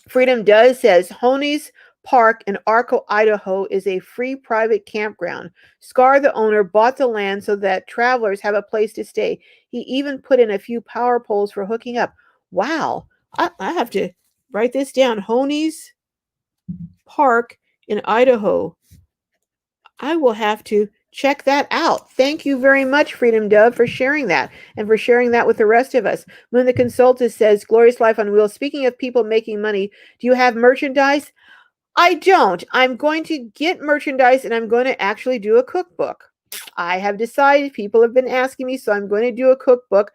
Freedom Does says, Honey's Park in Arco, Idaho is a free private campground. Scar, the owner, bought the land so that travelers have a place to stay. He even put in a few power poles for hooking up. Wow. I have to write this down. Honey's Park in Idaho. I will have to check that out. Thank you very much, Freedom Dove, for sharing that and for sharing that with the rest of us. Moon the Consultant says, Glorious Life on Wheels. Speaking of people making money, do you have merchandise? I don't. I'm going to get merchandise and I'm going to actually do a cookbook. I have decided, people have been asking me, so I'm going to do a cookbook.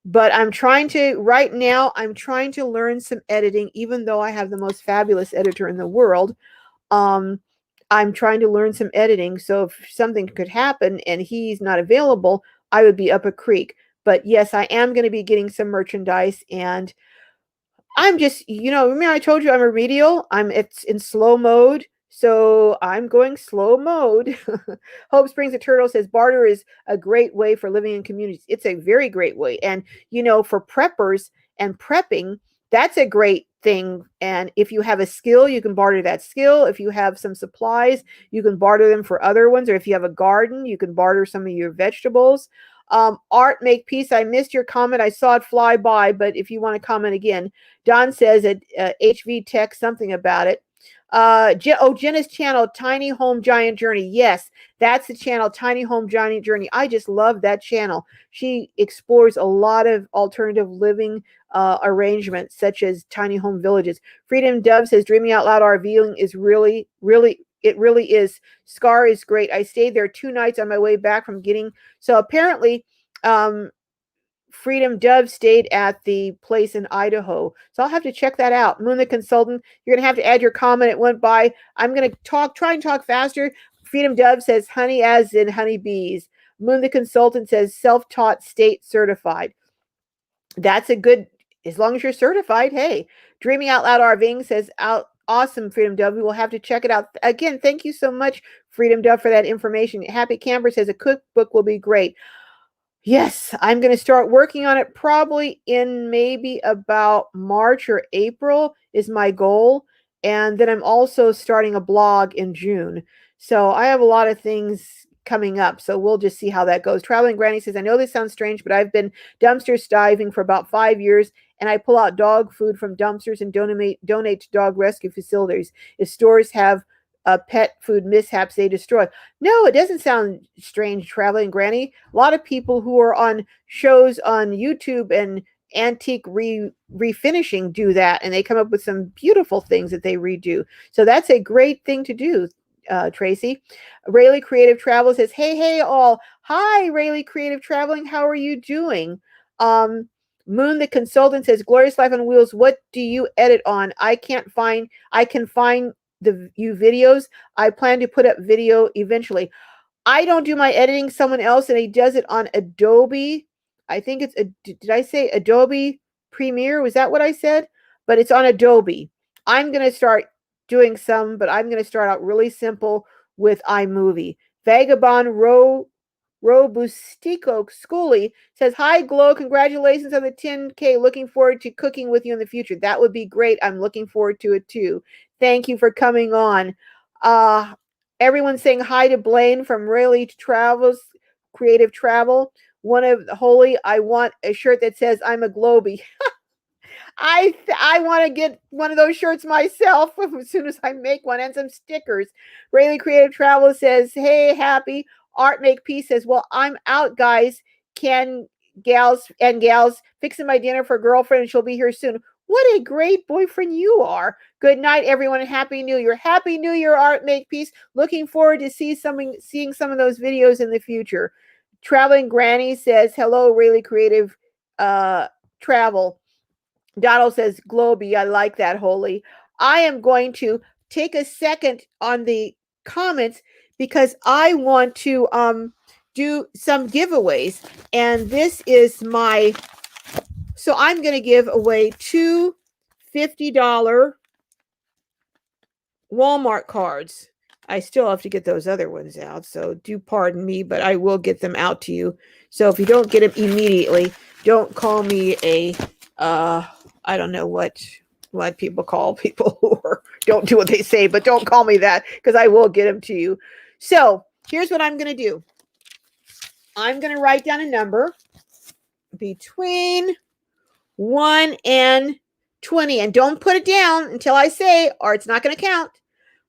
But right now, I'm trying to learn some editing, even though I have the most fabulous editor in the world. I'm trying to learn some editing. So if something could happen and he's not available, I would be up a creek. But yes, I am going to be getting some merchandise, and I'm just, remember I told you I'm remedial. It's in slow mode. So I'm going slow mode. Hope Springs a Turtle says, barter is a great way for living in communities. It's a very great way. And, for preppers and prepping, that's a great thing. And if you have a skill, you can barter that skill. If you have some supplies, you can barter them for other ones. Or if you have a garden, you can barter some of your vegetables. Art Make Peace, I missed your comment. I saw it fly by, but if you want to comment again. Don says at HV Tech something about it. Jenna's channel, Tiny Home Giant Journey. Yes, that's the channel, Tiny Home Giant Journey. I just love that channel. She explores a lot of alternative living arrangements, such as tiny home villages. Freedom Dove says, Dreaming Out Loud RVing is really, really, it really is. Scar is great. I stayed there 2 nights on my way back from getting, so apparently, Freedom Dove stayed at the place in Idaho. So I'll have to check that out. Moon the Consultant, you're going to have to add your comment. It went by. I'm going to try and talk faster. Freedom Dove says honey as in honeybees. Moon the Consultant says self-taught state certified. That's a good, as long as you're certified, hey. Dreaming Out Loud RVing says awesome, Freedom Dove. We will have to check it out. Again, thank you so much, Freedom Dove, for that information. Happy Camper says a cookbook will be great. Yes, I'm going to start working on it probably in maybe about March or April is my goal. And then I'm also starting a blog in June. So I have a lot of things coming up. So we'll just see how that goes. Traveling Granny says, I know this sounds strange, but I've been dumpster diving for about 5 years, and I pull out dog food from dumpsters and donate to dog rescue facilities. If stores have pet food mishaps, they destroy. No, it doesn't sound strange, Traveling Granny. A lot of people who are on shows on YouTube and antique refinishing do that, and they come up with some beautiful things that they redo. So that's a great thing to do, Tracy. Rayleigh Creative Travel says, hey all. Hi, Rayleigh Creative Traveling. How are you doing? Moon the Consultant says, Glorious Life on Wheels, what do you edit on? I can find the videos. I plan to put up video eventually. I don't do my editing, someone else, and he does it on Adobe. I think it's, did I say Adobe Premiere? Was that what I said? But it's on Adobe. I'm going to start doing some, but I'm going to start out really simple with iMovie. Vagabond Robustico Schooly says, Hi, Glow. Congratulations on the 10K. Looking forward to cooking with you in the future. That would be great. I'm looking forward to it too. Thank you for coming on. Everyone's saying hi to Blaine from Rayleigh Travels, Creative Travel. One of Holy, I want a shirt that says I'm a Globie. I want to get one of those shirts myself as soon as I make one, and some stickers. Rayleigh Creative Travel says, hey, happy. Art Make Peace says, well, I'm out, guys. Can gals fixing my dinner for girlfriend, and she'll be here soon. What a great boyfriend you are. Good night, everyone, and Happy New Year. Happy New Year, Art Make Peace. Looking forward to seeing some of those videos in the future. Traveling Granny says, hello, Rayleigh Creative Travel. Donald says, Globey, I like that, Holy. I am going to take a second on the comments because I want to do some giveaways. And this is so I'm going to give away 2 $50 Walmart cards. I still have to get those other ones out, so do pardon me, but I will get them out to you. So if you don't get them immediately, don't call me a I don't know what people call people who don't do what they say, but don't call me that because I will get them to you. So here's what I'm going to do. I'm going to write down a number between 1 and 20, and don't put it down until I say, or it's not going to count.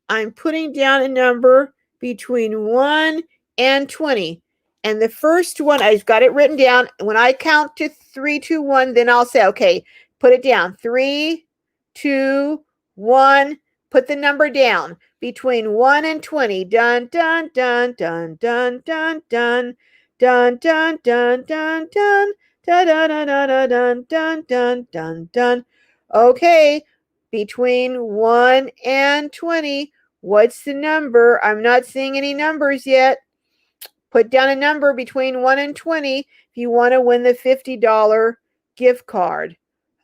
I'm putting down a number between 1 and 20. And the first one, I've got it written down. When I count to 3, 2, 1, then I'll say, okay, put it down. 3, 2, 1. Put the number down between 1 and 20. Dun, dun, dun, dun, dun, dun, dun, dun, dun, dun, dun, dun. Dun, dun, dun, dun, dun, dun, dun, dun. Okay, between 1 and 20. What's the number? I'm not seeing any numbers yet. Put down a number between 1 and 20 if you want to win the $50 gift card.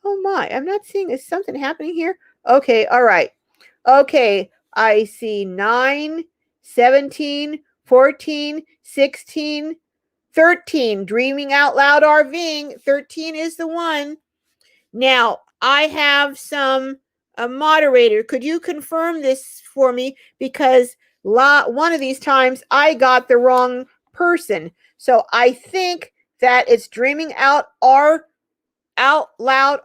Oh my, I'm not seeing, is something happening here? Okay, all right. Okay, I see 9, 17, 14, 16, 13. Dreaming Out Loud RVing. 13 is the one. Now, I have a moderator. Could you confirm this for me? Because one of these times I got the wrong person. So I think that it's Dreaming Out Loud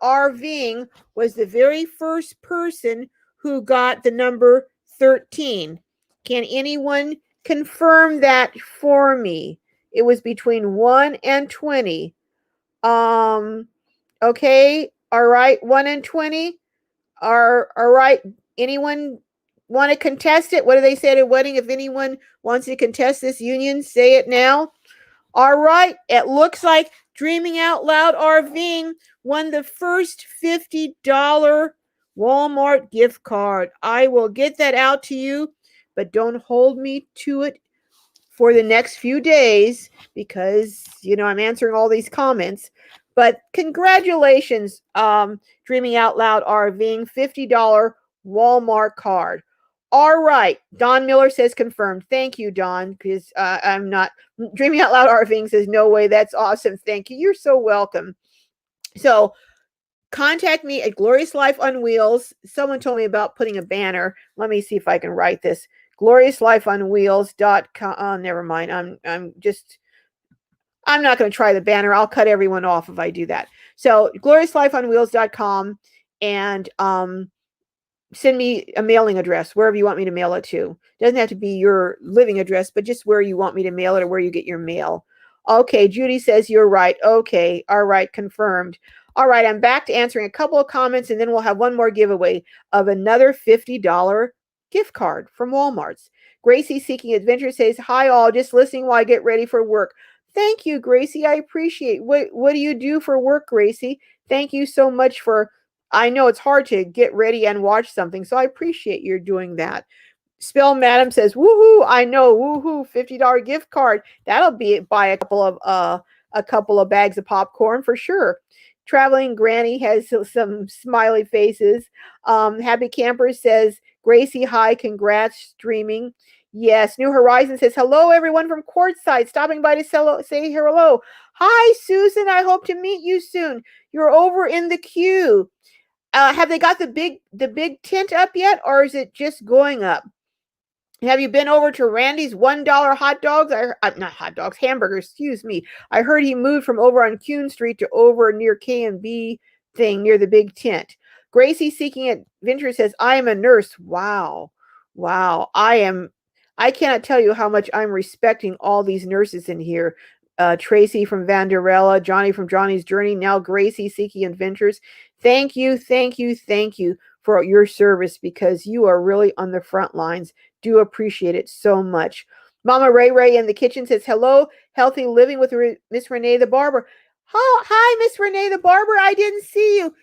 RVing was the very first person who got the number 13. Can anyone confirm that for me? It was between 1 and 20. Okay, all right, 1 and 20. All right. Anyone want to contest it? What do they say at a wedding? If anyone wants to contest this union, say it now. All right. It looks like Dreaming Out Loud RVing won the first $50 Walmart gift card. I will get that out to you, but don't hold me to it for the next few days because, I'm answering all these comments. But congratulations, Dreaming Out Loud RVing, $50 Walmart card. All right. Don Miller says confirmed. Thank you, Don, because I'm not. Dreaming Out Loud RVing says no way. That's awesome. Thank you. You're so welcome. So contact me at Glorious Life on Wheels. Someone told me about putting a banner. Let me see if I can write this. GloriousLifeOnWheels.com. Oh, never mind. I'm not going to try the banner. I'll cut everyone off if I do that. So GloriousLifeOnWheels.com and send me a mailing address wherever you want me to mail it to. It doesn't have to be your living address, but just where you want me to mail it or where you get your mail. Okay, Judy says you're right. Okay, all right, confirmed. All right, I'm back to answering a couple of comments, and then we'll have one more giveaway of another $50 gift card from Walmart's. Gracie Seeking Adventure says, hi all, just listening while I get ready for work. Thank you, Gracie. I appreciate. What do you do for work, Gracie? Thank you so much for. I know it's hard to get ready and watch something, so I appreciate you're doing that. Spell Madam says, woohoo, I know, woohoo, $50 gift card. That'll be buy a couple of bags of popcorn for sure. Traveling Granny has some smiley faces. Happy Camper says, Gracie, hi, congrats, streaming. Yes, New Horizon says, hello, everyone from Quartzsite, stopping by to say hello. Hi, Susan, I hope to meet you soon. You're over in the queue. Have they got the big tent up yet, or is it just going up? Have you been over to Randy's $1 hot dogs? Not hot dogs, hamburgers. Excuse me. I heard he moved from over on Kuhn Street to over near K&B thing near the big tent. Gracie Seeking Adventure says, I am a nurse. Wow. I cannot tell you how much I'm respecting all these nurses in here. Tracy from Vanderella, Johnny from Johnny's Journey, now Gracie Seeking Adventures. Thank you for your service because you are really on the front lines. Do appreciate it so much. Mama Ray in the kitchen says, hello, healthy living with Miss Renee the Barber. Hi, Miss Renee the Barber. I didn't see you.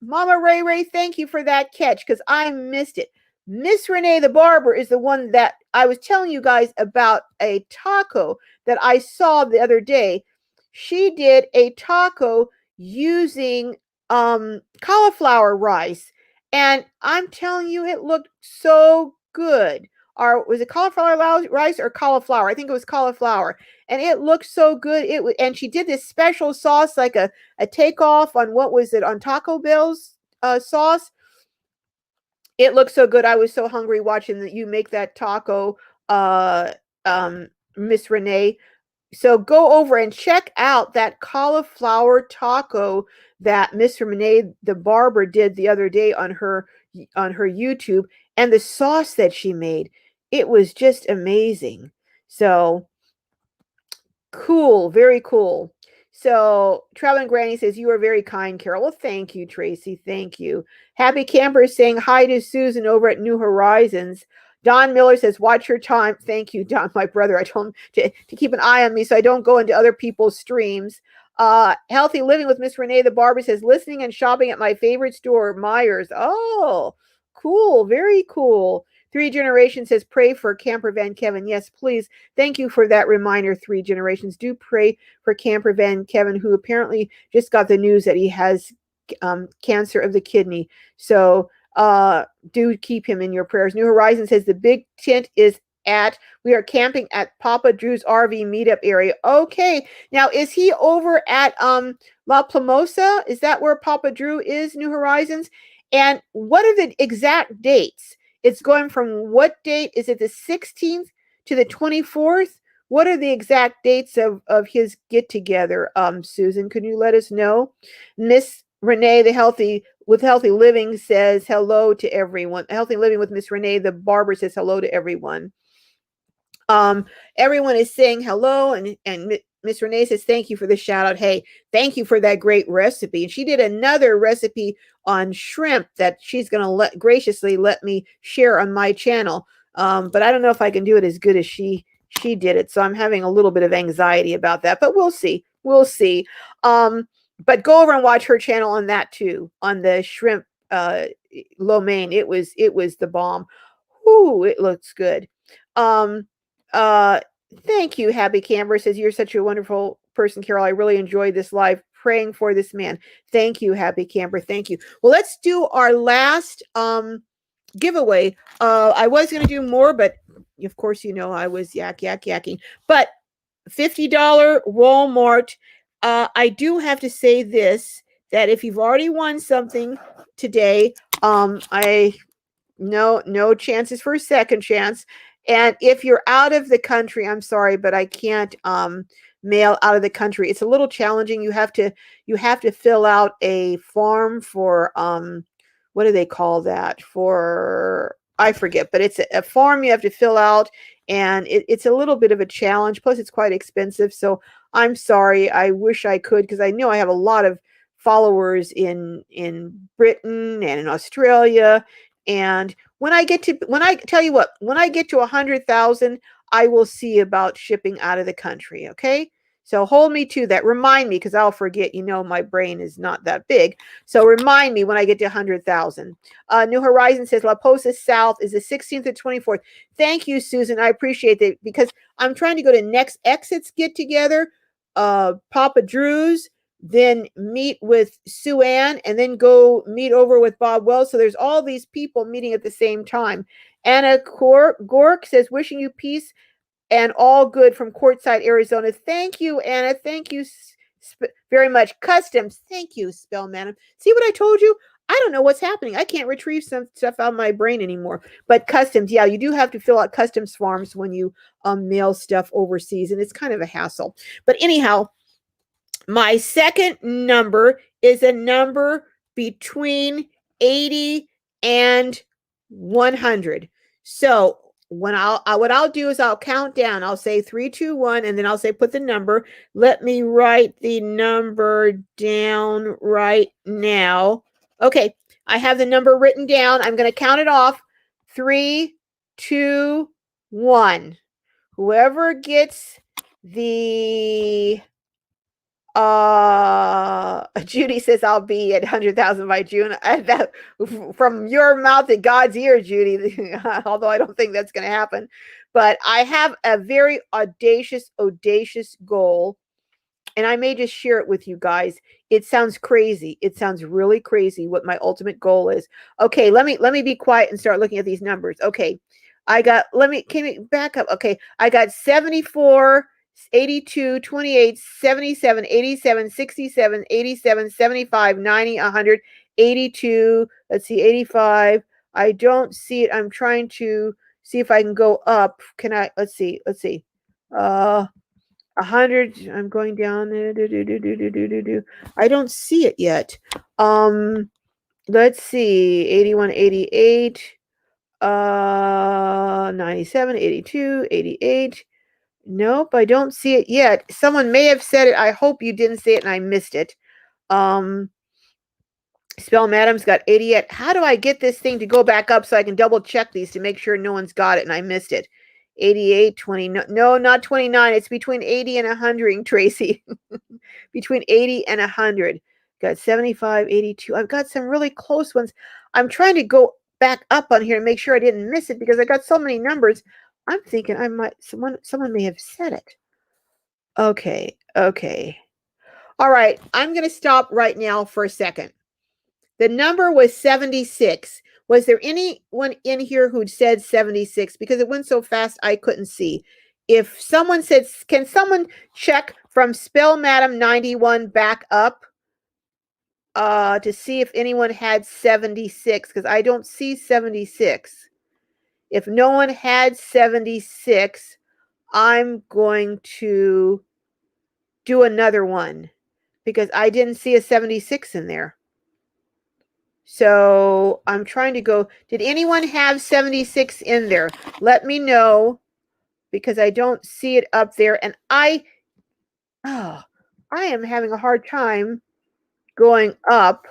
Mama Ray, thank you for that catch because I missed it. Miss Renee the Barber is the one that I was telling you guys about a taco that I saw the other day. She did a taco using cauliflower rice. And I'm telling you, it looked so good. Or was it cauliflower rice or cauliflower? I think it was cauliflower. And it looked so good. And she did this special sauce, like a takeoff on what was it, on Taco Bell's sauce. It looked so good. I was so hungry watching you make that taco, Miss Renee. So go over and check out that cauliflower taco that Miss Renee the Barber did the other day on her YouTube, and the sauce that she made. It was just amazing. So cool, very cool. So Traveling Granny says, you are very kind, Carol. Well, thank you, Tracy. Thank you. Happy Camper is saying hi to Susan over at New Horizons. Don Miller says, watch your time. Thank you, Don, my brother. I told him to keep an eye on me so I don't go into other people's streams. Healthy Living with Miss Renee the Barber says, listening and shopping at my favorite store, Myers. Oh, cool. Very cool. Three Generations says, pray for Camper Van Kevin. Yes, please. Thank you for that reminder, Three Generations. Do pray for Camper Van Kevin, who apparently just got the news that he has cancer of the kidney. So do keep him in your prayers. New Horizon says, the big tent is we are camping at Papa Drew's RV meetup area. Okay. Now, is he over at La Plamosa? Is that where Papa Drew is, New Horizons? And what are the exact dates? It's going from what date? Is it the 16th to the 24th? What are the exact dates of his get together? Susan, can you let us know? Miss Renee, the Healthy Living says hello to everyone. Healthy Living with Miss Renee, the barber, says hello to everyone. Um, Everyone is saying hello, and Miss Renee says thank you for the shout out. Hey, thank you for that great recipe. And she did another recipe on shrimp that she's going to graciously let me share on my channel. But I don't know if I can do it as good as she did it. So I'm having a little bit of anxiety about that, but we'll see. We'll see. But go over and watch her channel on that too, on the shrimp lo mein. It was the bomb. Ooh, it looks good. Um, uh, Thank you, Happy Camber says you're such a wonderful person, Carol. I really enjoyed this live praying for this man. Thank you, Happy Camber. Thank you. Well, let's do our last giveaway. I was going to do more, but of course, I was yakking. But $50 Walmart. I do have to say this, that if you've already won something today, I no chances for a second chance. And if you're out of the country, I'm sorry, but I can't mail out of the country. It's a little challenging. You have to fill out a form for what do they call that? For I forget, but it's a form you have to fill out, and it's a little bit of a challenge. Plus, it's quite expensive. So I'm sorry. I wish I could, because I know I have a lot of followers in Britain and in Australia. And when I tell you what, when I get to 100,000, I will see about shipping out of the country. Okay. So hold me to that. Remind me, because I'll forget. My brain is not that big. So remind me when I get to 100,000. New Horizon says La Posa South is the 16th and 24th. Thank you, Susan. I appreciate that, because I'm trying to go to Next Exits Get Together, Papa Drew's, then meet with Sue Ann, and then go meet over with Bob Wells. So there's all these people meeting at the same time. Anna Gork says, wishing you peace and all good from Quartzsite, Arizona. Thank you, Anna. Thank you very much. Customs. Thank you, Spellman. See what I told you? I don't know what's happening. I can't retrieve some stuff out of my brain anymore. But customs, yeah, you do have to fill out customs forms when you mail stuff overseas, and it's kind of a hassle. But anyhow, my second number is a number between 80 and 100. So what I'll do is I'll count down. I'll say 3, 2, 1, and then I'll say put the number. Let me write the number down right now. Okay, I have the number written down. I'm going to count it off. 3, 2, 1. Whoever gets the Judy says I'll be at 100,000 by June. From your mouth to God's ear, Judy. Although I don't think that's going to happen, but I have a very audacious goal, and I may just share it with you guys. It sounds crazy. It sounds really crazy what my ultimate goal is. Okay, let me be quiet and start looking at these numbers. Okay, can we back up? Okay, I got 74. 82, 28, 77, 87, 67, 87, 75, 90, 100, 82. Let's see, 85. I don't see it. I'm trying to see if I can go up. Let's see. 100. I'm going down. I don't see it yet. Let's see. 81, 88, 97, 82, 88. Nope, I don't see it yet. Someone may have said it. I hope you didn't say it and I missed it. Spell Madam's got 88. How do I get this thing to go back up so I can double check these to make sure no one's got it and I missed it? 88, 20. No, not 29. It's between 80 and 100, Tracy. Between 80 and 100. Got 75, 82. I've got some really close ones. I'm trying to go back up on here and make sure I didn't miss it, because I got so many numbers. I'm thinking someone may have said it. Okay. All right, I'm going to stop right now for a second. The number was 76. Was there anyone in here who'd said 76? Because it went so fast I couldn't see. If someone said, can someone check from Spell Madam 91 back up to see if anyone had 76? Because I don't see 76. If no one had 76, I'm going to do another one because I didn't see a 76 in there. So I'm trying to go. Did anyone have 76 in there? Let me know because I don't see it up there. And I am having a hard time going up.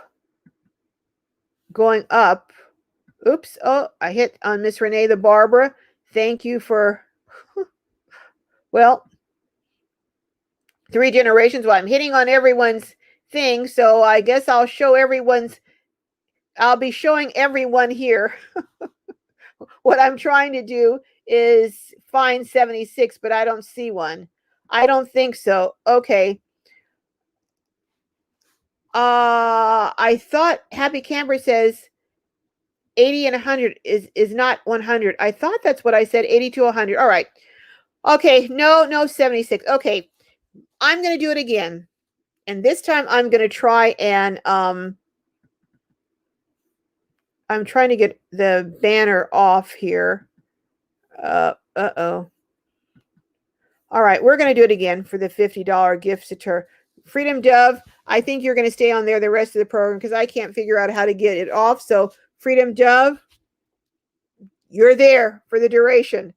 Oops. Oh, I hit on Miss Renee the Barbara. Thank you for, well, 3 generations. Well, I'm hitting on everyone's thing. So I guess I'll be showing everyone here. What I'm trying to do is find 76, but I don't see one. I don't think so. Okay. I thought Happy Camper says 80 and 100 is not 100. I thought that's what I said, 80 to 100. All right. Okay, no 76. Okay. I'm going to do it again. And this time I'm going to try and I'm trying to get the banner off here. Uh-oh. All right, we're going to do it again for the $50 gift to Freedom Dove. I think you're going to stay on there the rest of the program because I can't figure out how to get it off. So, Freedom Dove, you're there for the duration.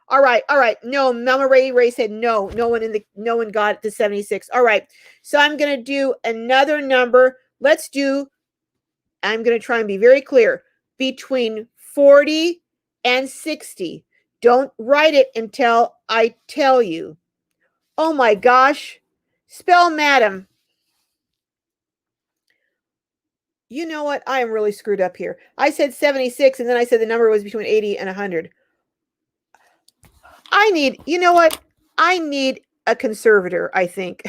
All right. No, Mama Ray said no. No one got the 76. All right. So I'm going to do another number. I'm going to try and be very clear. Between 40 and 60. Don't write it until I tell you. Oh my gosh. Spell madam. You know what? I am really screwed up here. I said 76 and then I said the number was between 80 and 100. You know what? I need a conservator, I think.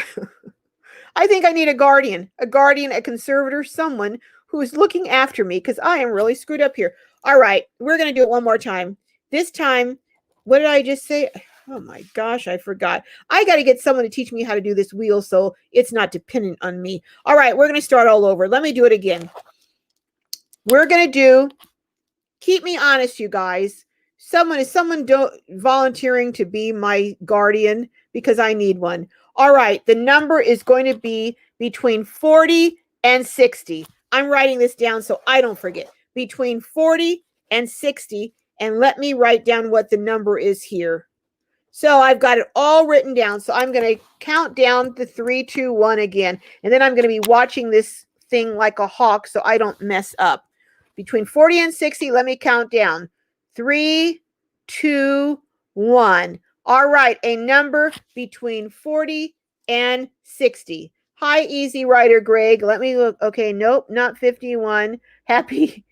I think I need a guardian, a conservator, someone who is looking after me because I am really screwed up here. All right, we're going to do it one more time. This time, what did I just say? Oh my gosh, I forgot. I got to get someone to teach me how to do this wheel so it's not dependent on me. All right, we're going to start all over. Let me do it again. We're going to do, keep me honest, you guys. Is someone volunteering to be my guardian because I need one. All right, the number is going to be between 40 and 60. I'm writing this down so I don't forget. Between 40 and 60, and let me write down what the number is here. So I've got it all written down. So I'm going to count down the 3, 2, 1 again, and then I'm going to be watching this thing like a hawk so I don't mess up. Between 40 and 60, let me count down. 3, 2, 1. All right, a number between 40 and 60. Hi, Easy Rider Greg. Let me look. Okay, nope, not 51. Happy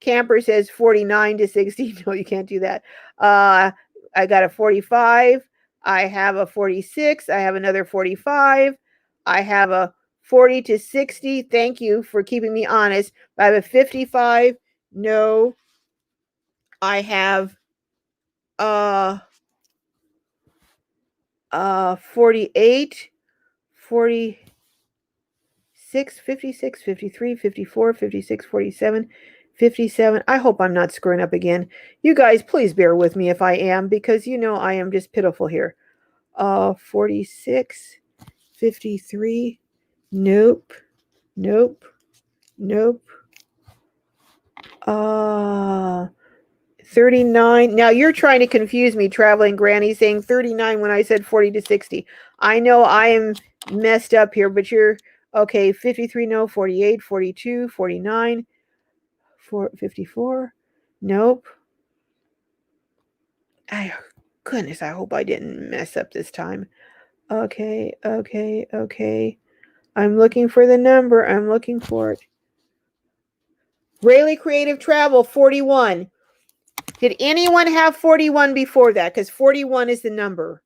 Camper says 49 to 60. No, you can't do that. I got a 45. I have a 46. I have another 45. I have a 40 to 60. Thank you for keeping me honest. I have a 55. No. I have 48, 46, 56, 53, 54, 56, 47, 57. I hope I'm not screwing up again. You guys, please bear with me if I am, because you know I am just pitiful here. 46, 53. Nope. 39. Now you're trying to confuse me, Traveling Granny, saying 39 when I said 40 to 60. I know I am messed up here, but you're okay. 53, no. 48, 42, 49, 54. Nope. Goodness, I hope I didn't mess up this time. Okay. I'm looking for the number. I'm looking for it. Rayleigh Creative Travel, 41. Did anyone have 41 before that? Because 41 is the number.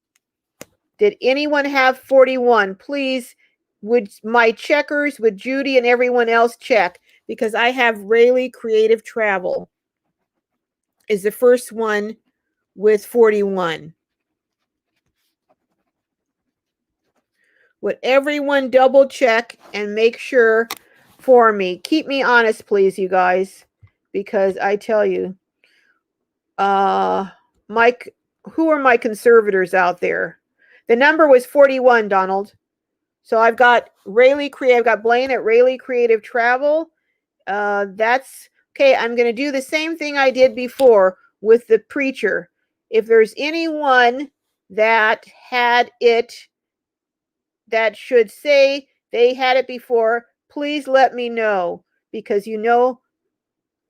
Did anyone have 41? Please, would my checkers, would Judy and everyone else check? Because I have Rayleigh Creative Travel is the first one with 41. Would everyone double check and make sure for me? Keep me honest, please, you guys. Because I tell you, Mike, who are my conservators out there? The number was 41, Donald. So I've got I've got Blaine at Rayleigh Creative Travel. That's okay. I'm going to do the same thing I did before with the preacher. If there's anyone that had it that should say they had it before, please let me know, because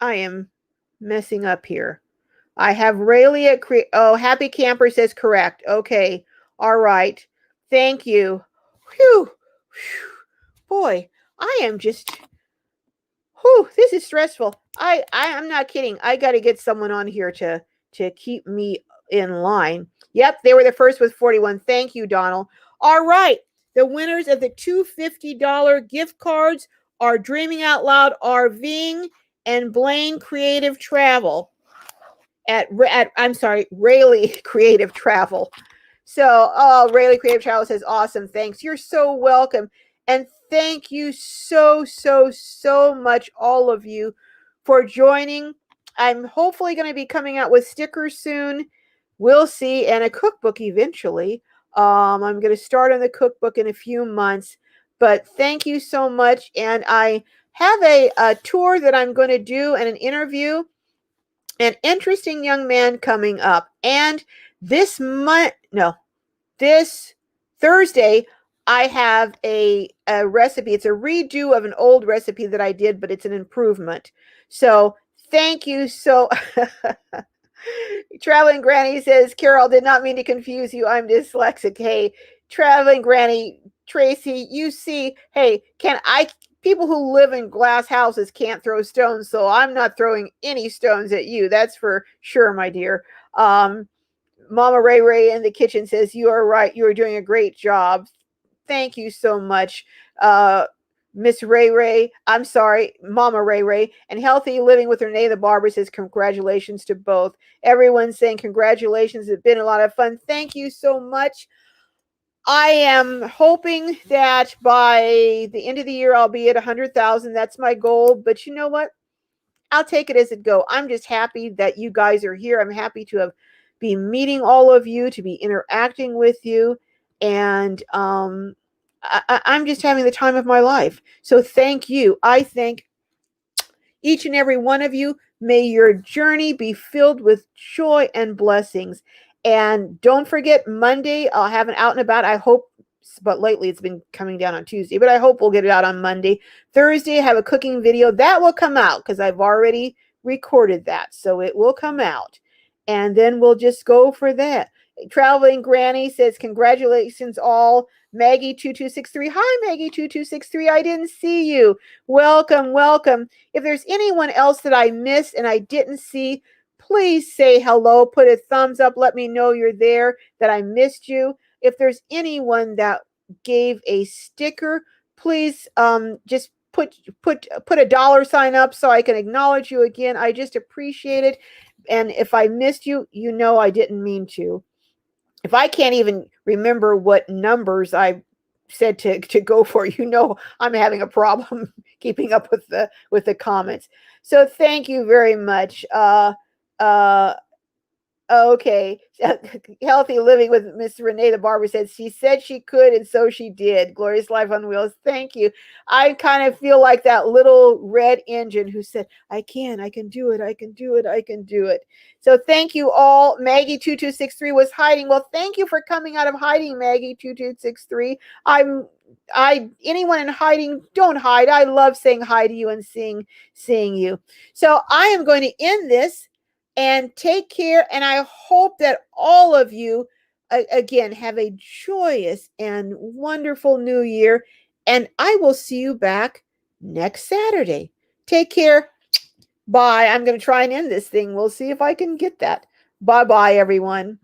I am messing up here. I have Rayleigh at Happy Camper says correct. Okay. All right. Thank you. Whew. Whew. Boy, I am just this is stressful. I'm not kidding. I got to get someone on here to keep me in line. Yep, they were the first with 41. Thank you, Donald. All right. The winners of the $250 gift cards are Dreaming Out Loud RVing and Blaine Creative Travel at Rayleigh Creative Travel. So, Rayleigh Creative Travel says, awesome. Thanks. You're so welcome. And thank you so much, all of you, for joining. I'm hopefully going to be coming out with stickers soon. We'll see. And a cookbook eventually. I'm going to start on the cookbook in a few months. But thank you so much. And I have a tour that I'm going to do and an interview. An interesting young man coming up. And this Thursday, I have a recipe. It's a redo of an old recipe that I did, but it's an improvement. So thank you. So Traveling Granny says, Carol, did not mean to confuse you. I'm dyslexic. Hey, Traveling Granny, Tracy, you see, hey, people who live in glass houses can't throw stones, so I'm not throwing any stones at you. That's for sure, my dear. Mama Ray Ray in the kitchen says, you are right. You are doing a great job. Thank you so much, Miss Ray Ray. I'm sorry, Mama Ray Ray. And Healthy Living with Renee the Barber says, congratulations to both. Everyone's saying congratulations. It's been a lot of fun. Thank you so much. I am hoping that by the end of the year, I'll be at 100,000. That's my goal. But you know what? I'll take it as it go. I'm just happy that you guys are here. I'm happy to be meeting all of you, to be interacting with you. And I'm just having the time of my life. So thank you. I thank each and every one of you. May your journey be filled with joy and blessings. And don't forget, Monday, I'll have an out and about. I hope, but lately it's been coming down on Tuesday, but I hope we'll get it out on Monday. Thursday, I have a cooking video. That will come out because I've already recorded that. So it will come out. And then we'll just go for that. Traveling Granny says, congratulations all. Maggie2263. Hi, Maggie2263. I didn't see you. Welcome, welcome. If there's anyone else that I missed and I didn't see, please say hello. Put a thumbs up. Let me know you're there, that I missed you. If there's anyone that gave a sticker, please just put a dollar sign up so I can acknowledge you again. I just appreciate it. And if I missed you, you know I didn't mean to. If I can't even remember what numbers I said to go for, you know I'm having a problem keeping up with the comments. So thank you very much. Okay. Healthy Living with Miss Renee the Barber said she said she could, and so she did. Glorious Life on Wheels. Thank you. I kind of feel like that little red engine who said, I can do it. I can do it. I can do it. So thank you all. Maggie2263 was hiding. Well, thank you for coming out of hiding, Maggie2263. Anyone in hiding, don't hide. I love saying hi to you and seeing you. So I am going to end this. And take care. And I hope that all of you, again, have a joyous and wonderful new year. And I will see you back next Saturday. Take care. Bye. I'm going to try and end this thing. We'll see if I can get that. Bye-bye, everyone.